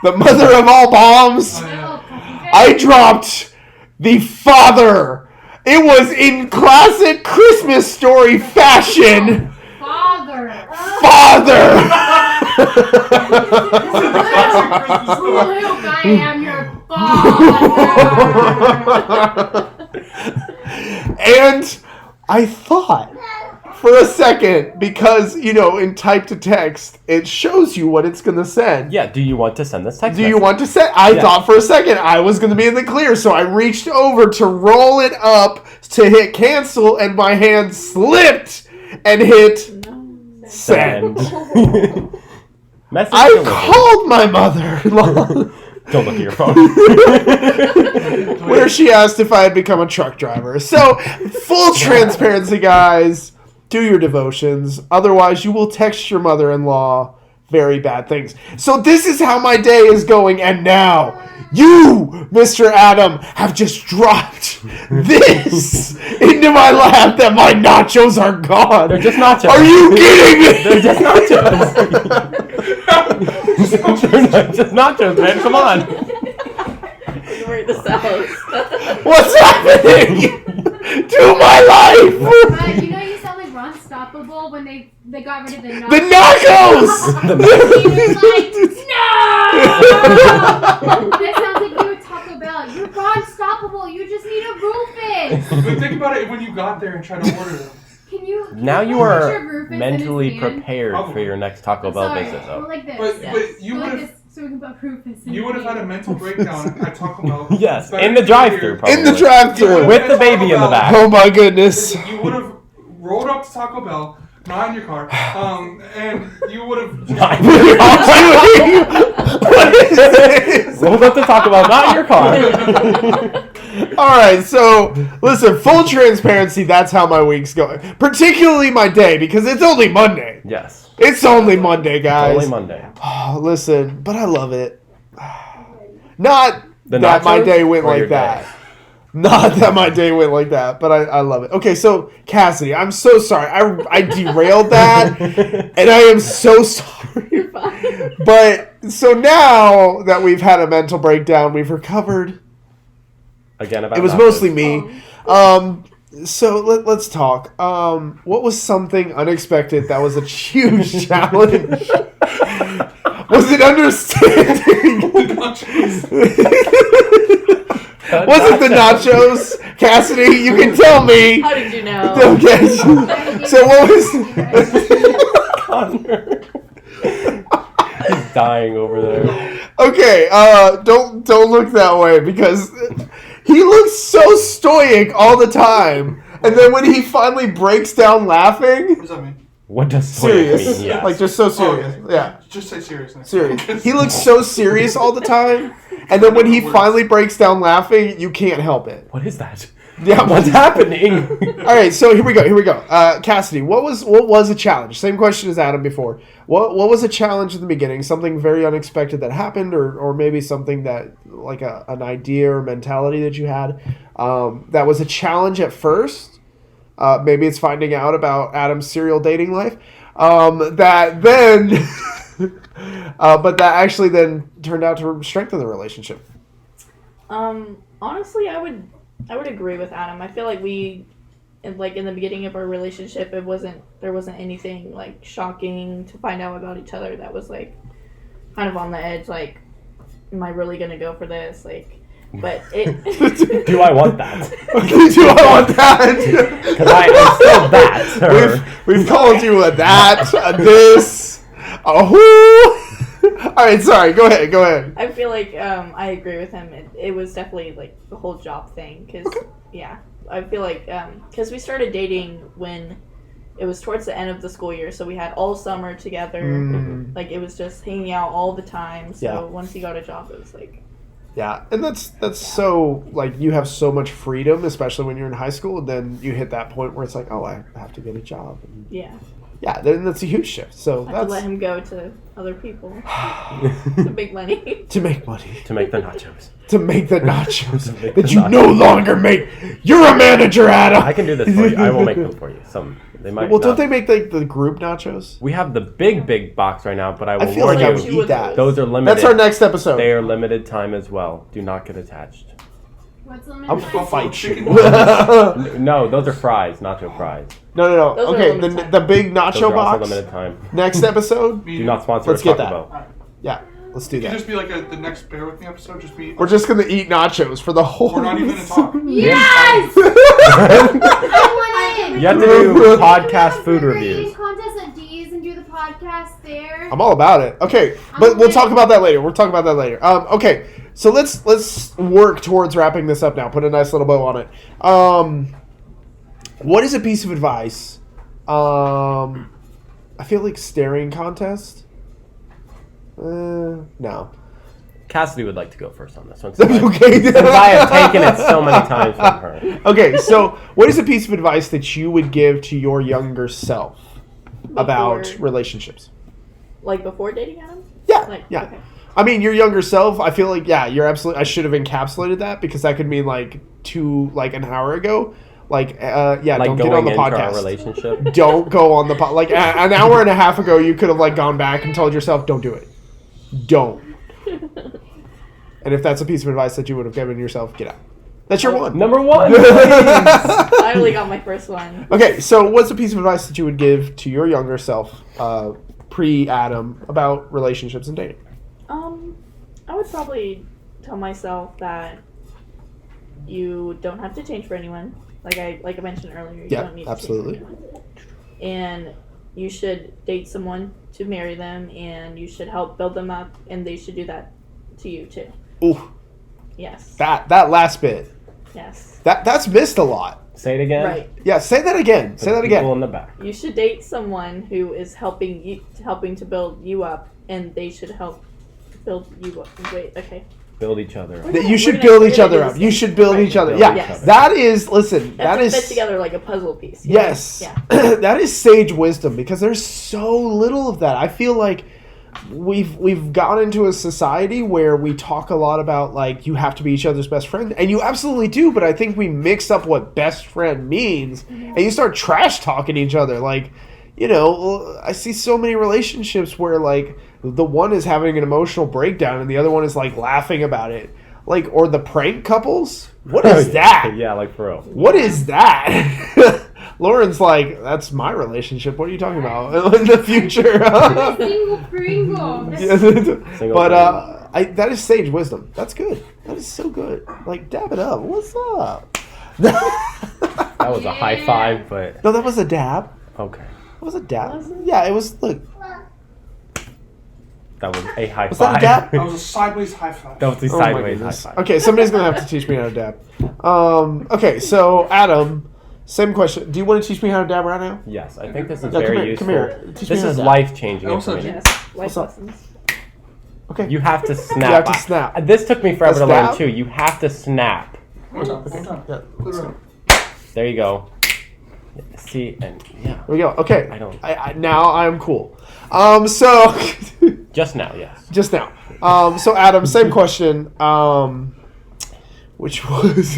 The mother of all bombs? Oh, yeah. I dropped the father. It was in classic Christmas story fashion. Father. Luke, I am your father. And I thought for a second, because, in type to text, it shows you what it's going to send. Yeah, do you want to send this text Do message? you want to send? I thought for a second I was going to be in the clear, so I reached over to roll it up to hit cancel, and my hand slipped and hit send. Message I delivered. called my mother-in-law. Don't look at your phone. Where she asked if I had become a truck driver. So, full transparency, guys. Do your devotions. Otherwise, you will text your mother-in-law very bad things. So this is how my day is going. And now, you, Mr. Adam, have just dropped this into my lap that my nachos are gone. They're just nachos. Are you kidding me? They're just nachos. They're just nachos, man. Come on. Work this out. What's happening to my life? You sound like Ron Stoppable when they got rid of the nachos. The nachos! He was like, no! That sounds like you would Taco Bell. You're Ron Stoppable. You just need a Rufus. But think about it when you got there and tried to order them. Can you Now you picture are Rufus in mentally his hand? prepared for your next Taco I'm Bell sorry. visit, Go though. like this. But you Go would like have this so we can put Rufus in you would have had a mental breakdown at Taco Bell. Yes, Better in the than drive-thru, here. probably. In the drive-thru. With the baby in the back. Oh my goodness. You would have rolled up to Taco Bell, not in your car, and you would have. What is this? Rolled up to Taco Bell, not in your car. Alright, so listen, full transparency, that's how my week's going. Particularly my day, because it's only Monday. Yes. It's only Monday, guys. Only Monday. Oh, listen, but I love it. Not The that my nachos day went or like your that. day? Not that my day went like that, but I love it. Okay, so Cassidy, I'm so sorry. I derailed that, and I am so sorry. You're fine. But so now that we've had a mental breakdown, we've recovered. Again, about It was nachos. mostly me. So let's talk. What was something unexpected that was a huge challenge? Was it understanding? Was it the nachos? Cassidy, you can tell me. How did you know? Okay. So what was... Connor. He's dying over there. Okay, don't look that way because he looks so stoic all the time. And then when he finally breaks down laughing, What does that mean? What does stoic serious. mean? Yeah. Like just so serious. Okay. Yeah. Just say seriousness. Serious. He looks so serious all the time, and then when he finally breaks down laughing, you can't help it. What is that? Yeah, What's happening? All right, so here we go. Cassidy, what was a challenge? Same question as Adam before. What was a challenge in the beginning? Something very unexpected that happened, or maybe something that like an idea or mentality that you had that was a challenge at first. Maybe it's finding out about Adam's serial dating life. That then, but that actually then turned out to strengthen the relationship. Honestly, I would agree with Adam. I feel like in the beginning of our relationship, there wasn't anything like shocking to find out about each other that was like kind of on the edge. Like, am I really gonna go for this? Like, but it. Do I want that? Do I want that? Because I am still that. Sir. We've called you a that, a this, a who. All right, sorry. Go ahead. I feel like I agree with him. It was definitely like the whole job thing. Because, yeah, I feel like because we started dating when it was towards the end of the school year. So we had all summer together. Like, it was just hanging out all the time. So once he got a job, it was like... Yeah, and that's so, like, you have so much freedom, especially when you're in high school, and then you hit that point where it's like, oh, I have to get a job. And yeah, then that's a huge shift. So I have that's... to let him go to other people to make money. To make money. To make the nachos. To make the nachos make that the you nachos. no longer make. You're a manager, Adam! I can do this for you. I will make them for you. They might Well, not. don't they make like the group nachos? We have the big box right now, but I will I feel warn like I you, would you eat that. those are limited. That's our next episode. They are limited time as well. Do not get attached. What's I'm limited? gonna fight you. Chicken. No, those are fries, nacho fries. No. Those are Okay, limited the time. big Those nacho are also box. limited time. Next episode. Do not sponsor Let's a get Taco that. Bell. Yeah, let's do It could that. just be like the next Bear With Me episode. Just be. We're just gonna eat nachos for the whole. We're not even gonna talk. Yes! I want in. You have to do podcast food Burger reviews. eating contest at D's and do the podcast there. I'm all about it. Okay, but we'll talk about that later. Okay, so let's work towards wrapping this up now. Put a nice little bow on it. What is a piece of advice? I feel like staring contest. No. Cassidy would like to go first on this one. Okay. Since I have taken it so many times from her. Okay, so what is a piece of advice that you would give to your younger self about Before- relationships? Like before dating Adam? Yeah, Like, yeah. okay. I mean, your younger self, I feel like, yeah, you're absolutely... I should have encapsulated that because that could mean, like, an hour ago. Like, Like don't going get on the into our podcast. relationship. Don't go on the podcast. Like, an hour and a half ago, you could have, like, gone back and told yourself, don't do it. Don't. And if that's a piece of advice that you would have given yourself, get out. That's your one. Number one. I only got my first one. Okay, so what's a piece of advice that you would give to your younger self, pre-Adam, about relationships and dating? I would probably tell myself that you don't have to change for anyone. Like I mentioned earlier, you Yeah, don't need absolutely. to change for anyone. And you should date someone to marry them, and you should help build them up, and they should do that to you too. Ooh, Yes. that last bit, Yes. that's missed a lot. Say it again. Right. Yeah, say that again. Say that People again. in the back. You should date someone who is helping to build you up, and they should help build you up. Wait, okay. Build each other up. That you should We're build gonna each do other this up. You should build Right. each other. Build Yeah, each other. that is. Listen, That that fit is. together like a puzzle piece. you know? Yes, Yeah. that is sage wisdom because there's so little of that. I feel like we've gone into a society where we talk a lot about like you have to be each other's best friend, and you absolutely do. But I think we mix up what best friend means, and you start trash talking each other. Like, you know, I see so many relationships where like the one is having an emotional breakdown and the other one is like laughing about it. Like, or the prank couples. What is that? Yeah, like for real. What is that? Lauren's like, that's my relationship. What are you talking about? In the future. Single Pringle. Single But that is sage wisdom. That's good. That is so good. Like, dab it up. What's up? That was a high five, but No, that was a dab. okay. That was a dab. Was it? Yeah, it was. Look, That was a high was that five. a dab? That was a sideways high five. That was the Oh my sideways high goodness. five. Okay, somebody's gonna have to teach me how to dab. Okay, so Adam, Same question. Do you want to teach me how to dab right now? Yes, I think this is No, very useful. Come here. Teach me This how is to dab. life-changing Also, information. Yes, life What's up? lessons. Okay. You have to snap. You have to snap. This took me forever A to learn snap? too. You have to snap. One time. Yeah. Put it around. There you go. See, and yeah, There we go. Okay. I don't- now I'm cool. So just now, yes. just now. So Adam, same question. Which was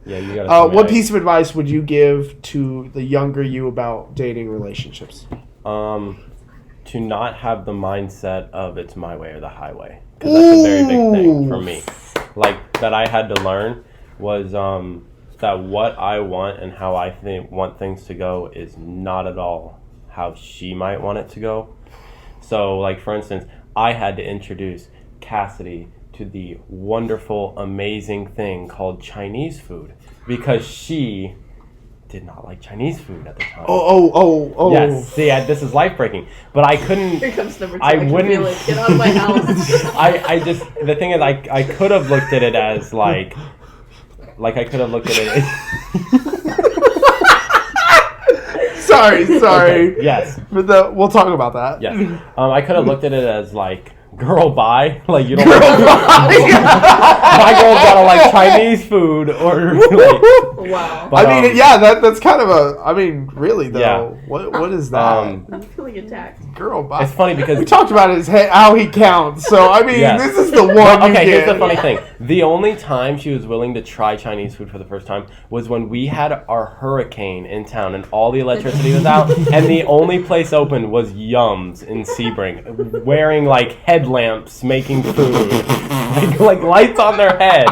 Yeah, you gotta. what piece of advice would you give to the younger you about dating relationships? To not have the mindset of it's my way or the highway, because that's a very big thing for me. Like that, I had to learn was that what I want and how I want things to go is not at all how she might want it to go. So, like for instance, I had to introduce Cassidy to the wonderful, amazing thing called Chinese food because she did not like Chinese food at the time. Oh. Yes, see, this is life breaking. But I couldn't. Here comes number two. I can wouldn't- feel it. Get out of my house. I just the thing is I could have looked at it as like I could have looked at it. Sorry. Okay, yes, But we'll talk about that. yes. I could have looked at it as like, girl, bye. Like you don't. Girl, like, my girl's gotta like Chinese food or like. Wow. But, I mean, yeah, that's kind of a. I mean, really though, Yeah. what is that? I'm feeling attacked. Girl, bye. It's funny because We talked about how he counts. So I mean, Yes. this is the one. Well, you okay, here's get. the funny thing. The only time she was willing to try Chinese food for the first time was when we had our hurricane in town and all the electricity was out, and the only place open was Yums in Sebring, wearing like headlamps, making food, like lights on their head,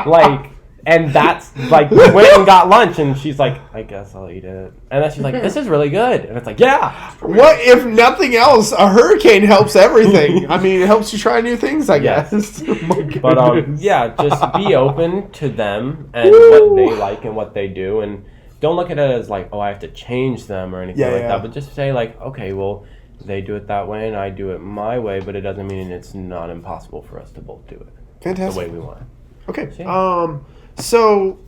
like. And that's like we went and got lunch, and she's like, "I guess I'll eat it." And then she's like, "This is really good," and it's like, "Yeah." What if nothing else? A hurricane helps everything. I mean, it helps you try new things, I Yes. guess. Oh my But goodness. yeah, just be open to them and what they like and what they do, and don't look at it as like, oh, I have to change them or anything like Yeah. that. But just say like, okay, well, they do it that way and I do it my way, but it doesn't mean it's not impossible for us to both do it the Fantastic. way we want. Okay. Yeah. So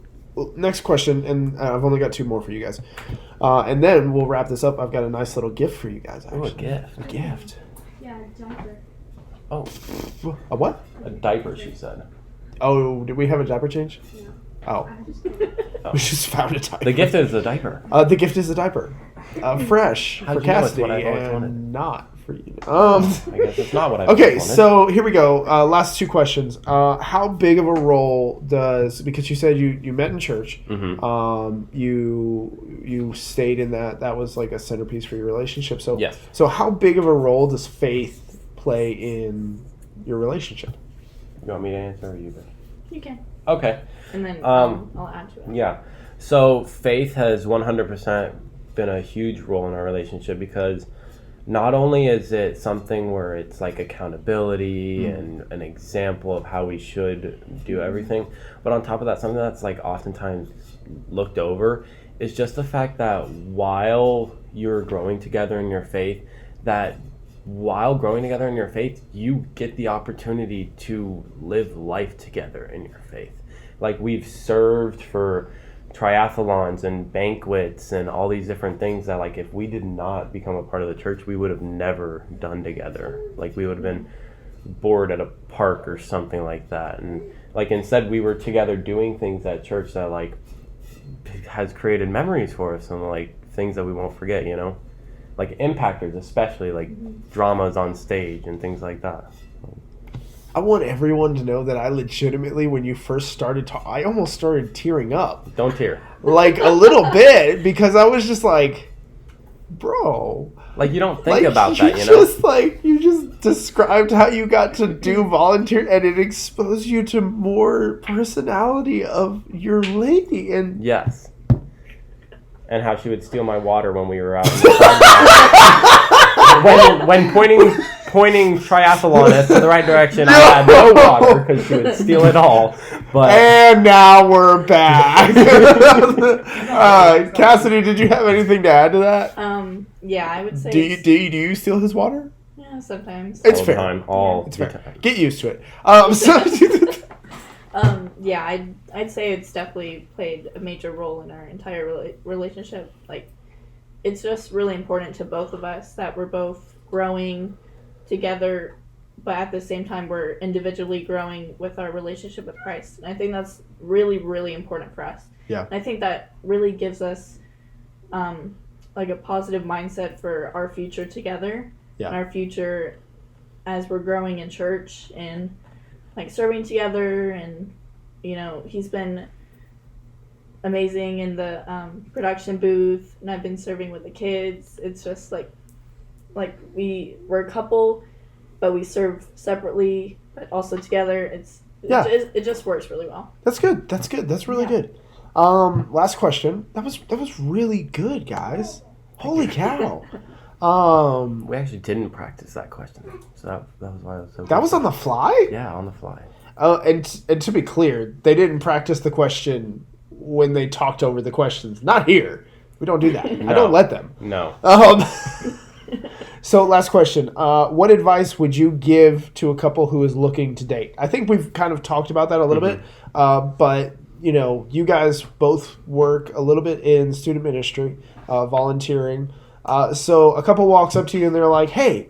next question, and I've only got two more for you guys, and then we'll wrap this up. I've got a nice little gift for you guys. Oh, a Actually, gift. A gift. Yeah, diaper. Oh, A what? a diaper, she said. Oh, did we have a diaper change? No. Oh, I just we just found a diaper. The gift is a diaper. The gift is a diaper. Fresh How'd for you know it's Cassidy what I've always and wanted? not for you. I guess it's not what I Okay, wanted. so here we go. Last two questions. How big of a role does, because you said you met in church, Mhm. you stayed in that was like a centerpiece for your relationship. So Yes. So how big of a role does faith play in your relationship? You want me to answer or you? You can. Okay. And then Um, I'll add to it. Yeah. So faith has 100% been a huge role in our relationship because not only is it something where it's like accountability and an example of how we should do everything, but on top of that, something that's like oftentimes looked over is just the fact that while you're growing together in your faith, you get the opportunity to live life together in your faith. Like we've served for triathlons and banquets and all these different things that like if we did not become a part of the church, we would have never done together. Like we would have been bored at a park or something like that. And like instead we were together doing things at church that like has created memories for us and like things that we won't forget, you know? Like impactors, especially like dramas on stage and things like that. I want everyone to know that I legitimately, when you first started I almost started tearing up. Don't tear. Like a little bit, because I was just like, bro. Like you don't think Like, about that, you know? You just described how you got to do volunteer, and it exposed you to more personality of your lady. And Yes. And how she would steal my water when we were out. when pointing triathlonists to the right direction, I had no water because she would steal it all. But and now we're back. Cassidy, did you have anything to add to that? Yeah, I would say. Do you steal his water? Yeah, sometimes. It's all the fair. time, all It's the fair. time. Get used to it. So Yeah, I'd say it's definitely played a major role in our entire relationship. Like, it's just really important to both of us that we're both growing together, but at the same time we're individually growing with our relationship with Christ. And I think that's really, really important for us. Yeah. And I think that really gives us like a positive mindset for our future together. Yeah. And our future as we're growing in church and like serving together. And you know, he's been amazing in the production booth, and I've been serving with the kids. It's just like we're a couple, but we serve separately but also together. It just works really well. That's good. That's really good. Last question. That was really good, guys. Holy cow. We actually didn't practice that question, so that was why I was so. That was on the fly? Yeah, on the fly. And to be clear, they didn't practice the question when they talked over the questions. Not here. We don't do that. No. I don't let them. No. So last question. What advice would you give to a couple who is looking to date? I think we've kind of talked about that a little bit, but you know, you guys both work a little bit in student ministry, volunteering. So a couple walks up to you and they're like, "Hey,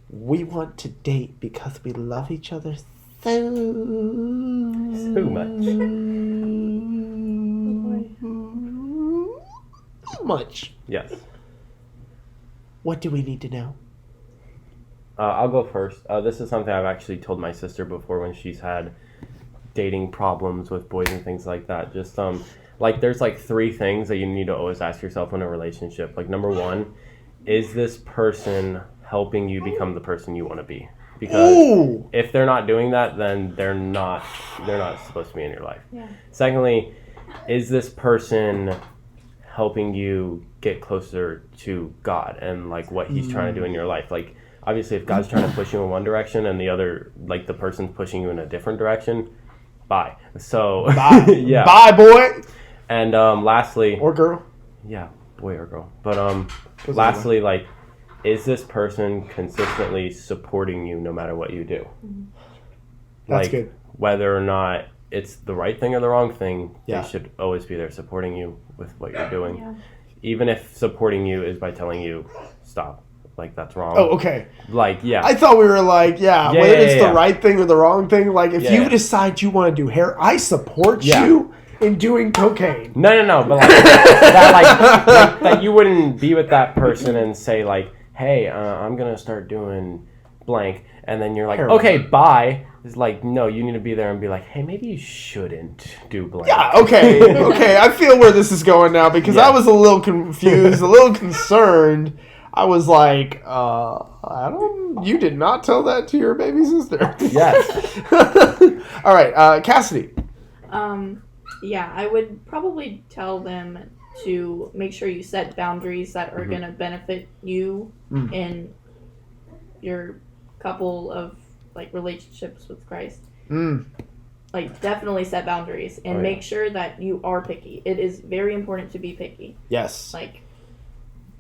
we want to date because we love each other so much." Yes. What do we need to know? I'll go first. This is something I've actually told my sister before when she's had dating problems with boys and things like that. Just like there's like 3 things that you need to always ask yourself in a relationship. Like number 1, is this person helping you become the person you want to be? Because if they're not doing that, then they're not supposed to be in your life. Yeah. Secondly, is this person helping you get closer to God and like what he's trying to do in your life? Like obviously if God's trying to push you in one direction and the other, like the person's pushing you in a different direction, bye. So Bye. yeah. Bye, boy. And lastly, Or girl. yeah, boy or girl. But lastly, like, is this person consistently supporting you no matter what you do? That's like, good. Whether or not it's the right thing or the wrong thing, Yeah. they should always be there supporting you with what you're doing. Yeah. Even if supporting you is by telling you, stop, like, that's wrong. Oh, okay. Like, yeah. I thought we were like, whether it's the right thing or the wrong thing. Like, if you decide you want to do hair, I support you in doing cocaine. No, but like, that you wouldn't be with that person and say like, hey, I'm going to start doing blank. And then you're like, okay, bye. It's like, no, you need to be there and be like, hey, maybe you shouldn't do blank. Yeah, okay. I feel where this is going now because I was a little confused, a little concerned. I was like, you did not tell that to your baby sister. Yes. All right, Cassidy. Yeah, I would probably tell them to make sure you set boundaries that are going to benefit you in your couple of like relationships with Christ. Like definitely set boundaries and make sure that you are picky. It is very important to be picky. Yes. Like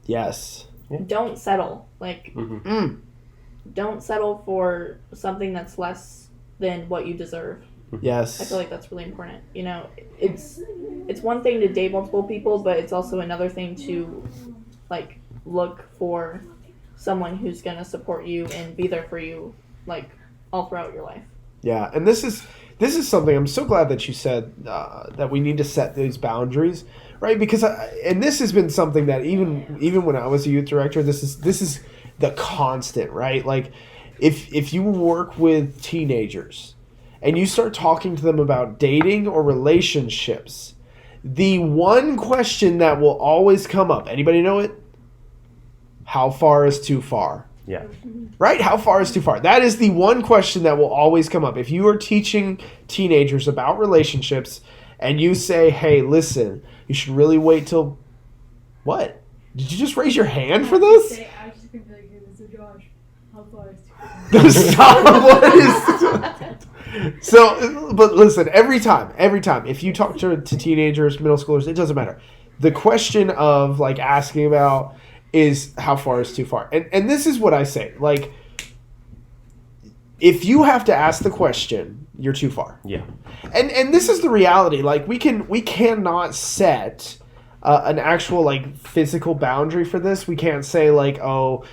yes. Don't settle. Like don't settle for something that's less than what you deserve. Yes. I feel like that's really important. You know, it's one thing to date multiple people, but it's also another thing to like look for someone who's gonna support you and be there for you like all throughout your life. Yeah, and this is something I'm so glad that you said that we need to set these boundaries, right? Because and this has been something that even when I was a youth director, this is the constant, right? Like if you work with teenagers and you start talking to them about dating or relationships, the one question that will always come up, anybody know it? How far is too far? Yeah. Right? How far is too far? That is the one question that will always come up. If you are teaching teenagers about relationships and you say, hey, listen, you should really wait till... What? Did you just raise your hand for this? I was just going to be like, hey, Mr. Josh, how far is too far? Stop. What is... So, but listen, every time, if you talk to teenagers, middle schoolers, it doesn't matter. The question of like asking about is how far is too far. And this is what I say. Like, if you have to ask the question, you're too far. Yeah. And this is the reality. Like we cannot set an actual like physical boundary for this. We can't say like, oh,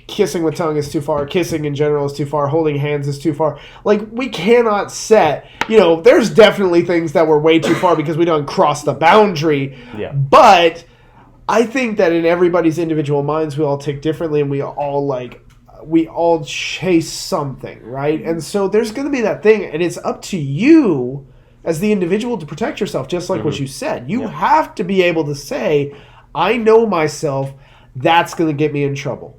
kissing with tongue is too far. Kissing in general is too far. Holding hands is too far. Like we cannot set. There's definitely things that were way too far because we don't cross the boundary. Yeah. But I think that in everybody's individual minds, we all tick differently, and we all chase something, right? And so there's going to be that thing, and it's up to you as the individual to protect yourself, just like what you said. You have to be able to say, I know myself, that's going to get me in trouble.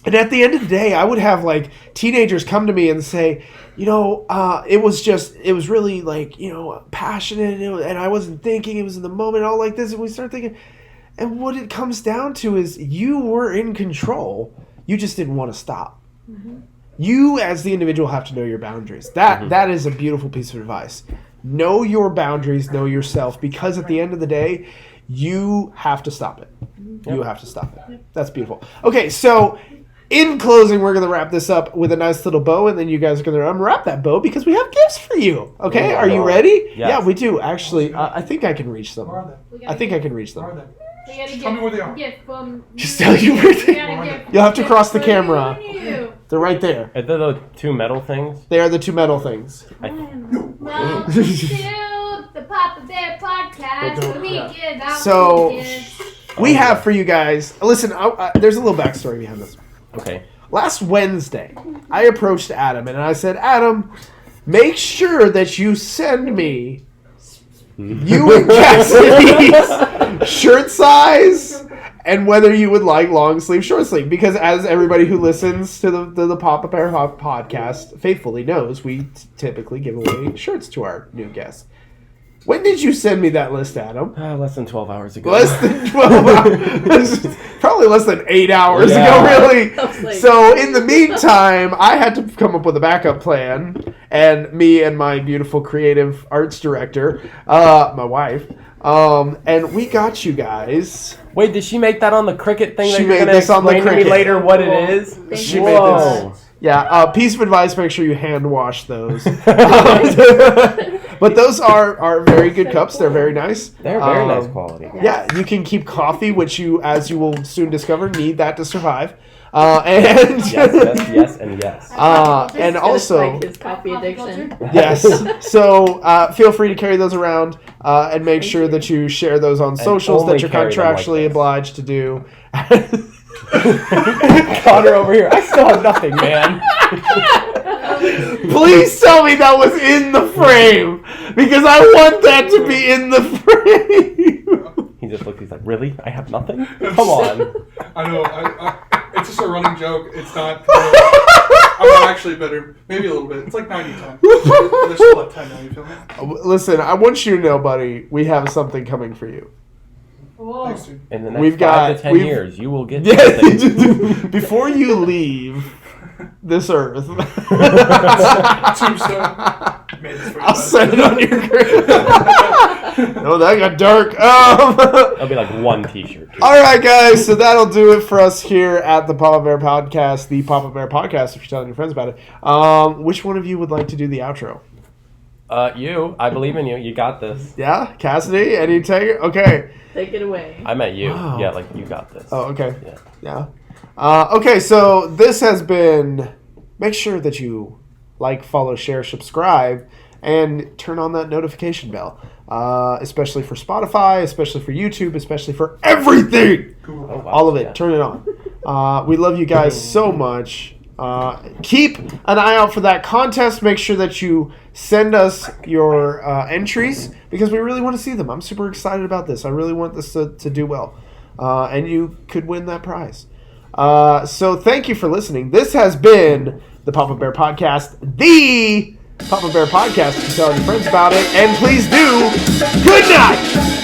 And at the end of the day, I would have like teenagers come to me and say, it was really like, passionate, and I wasn't thinking, it was in the moment, all like this, and we start thinking, and what it comes down to is you were in control. You just didn't want to stop. You, as the individual, have to know your boundaries. That is a beautiful piece of advice. Know your boundaries, know yourself, because at the end of the day, you have to stop it. You have to stop it. That's beautiful. Okay, so in closing, we're going to wrap this up with a nice little bow, and then you guys are going to unwrap that bow because we have gifts for you. Okay, are you ready? Yes. Yeah, we do. Actually, I think I can reach them. Where are they? I think I can reach Where are them. they? We gotta Tell me where they are. get from. Just tell you where they are. You'll have to cross the camera. They're right there. Are they the two metal things? They are the two metal things. Welcome to the Papa Bear Podcast, where we give out So- gifts. We have for you guys. Listen, there's a little backstory behind this. Okay. Last Wednesday, I approached Adam and I said, Adam, make sure that you send me you and Cassidy's shirt size and whether you would like long sleeve, short sleeve. Because as everybody who listens to the Papa Bear podcast faithfully knows, we typically give away shirts to our new guests. When did you send me that list, Adam? Less than 12 hours ago. Less than 12 hours. Probably less than 8 hours ago, I was really. like- So in the meantime, I had to come up with a backup plan. And me and my beautiful creative arts director, my wife, and we got you guys. Wait, did she make that on the Cricut thing She that you're made going to this on the explain to me Cricut. later what it is? She you. made Whoa. this. Yeah, piece of advice, make sure you hand wash those. But those are very good cups. They're very nice. They're very nice quality. Yeah, you can keep coffee, which you, as you will soon discover, need that to survive. And Yes, and yes. and also, his coffee addiction. yes. So feel free to carry those around and make sure that you share those on socials only that you're carry them like contractually this. obliged to do. Connor over here. I still have nothing, man. Please tell me that was in the frame because I want that to be in the frame. He just looked. He's like, really? I have nothing? Come on. I know. It's just a running joke. It's not. I'm actually better. Maybe a little bit. It's like 90-10. There's still a 10 now. You feel me? Listen, I want you to know, buddy, we have something coming for you. Whoa. Thanks, dude. In the next We've 5 got- to 10 we've- years, you will get something. Before you leave this earth, Tombstone. Made this for you, I'll bud. send it on your grave. Oh, that got dark. It'll be like one T-shirt. All right, guys. So that'll do it for us here at the Papa Bear Podcast, the Papa Bear Podcast. If you're telling your friends about it, which one of you would like to do the outro? You. I believe in you. You got this. Yeah, Cassidy. Any take it? Okay. Take it away. I met you. Wow. Yeah, like you got this. Oh, okay. Yeah. Yeah. Okay. So this has been. Make sure that you like, follow, share, subscribe, and turn on that notification bell. Especially for Spotify, especially for YouTube, especially for everything. Cool. Oh, wow. All of it. Yeah. Turn it on. We love you guys so much. Keep an eye out for that contest. Make sure that you send us your entries because we really want to see them. I'm super excited about this. I really want this to do well. And you could win that prize. So thank you for listening. This has been the Papa Bear Podcast, the Papa Bear Podcast. You tell your friends about it. And please do. Good night.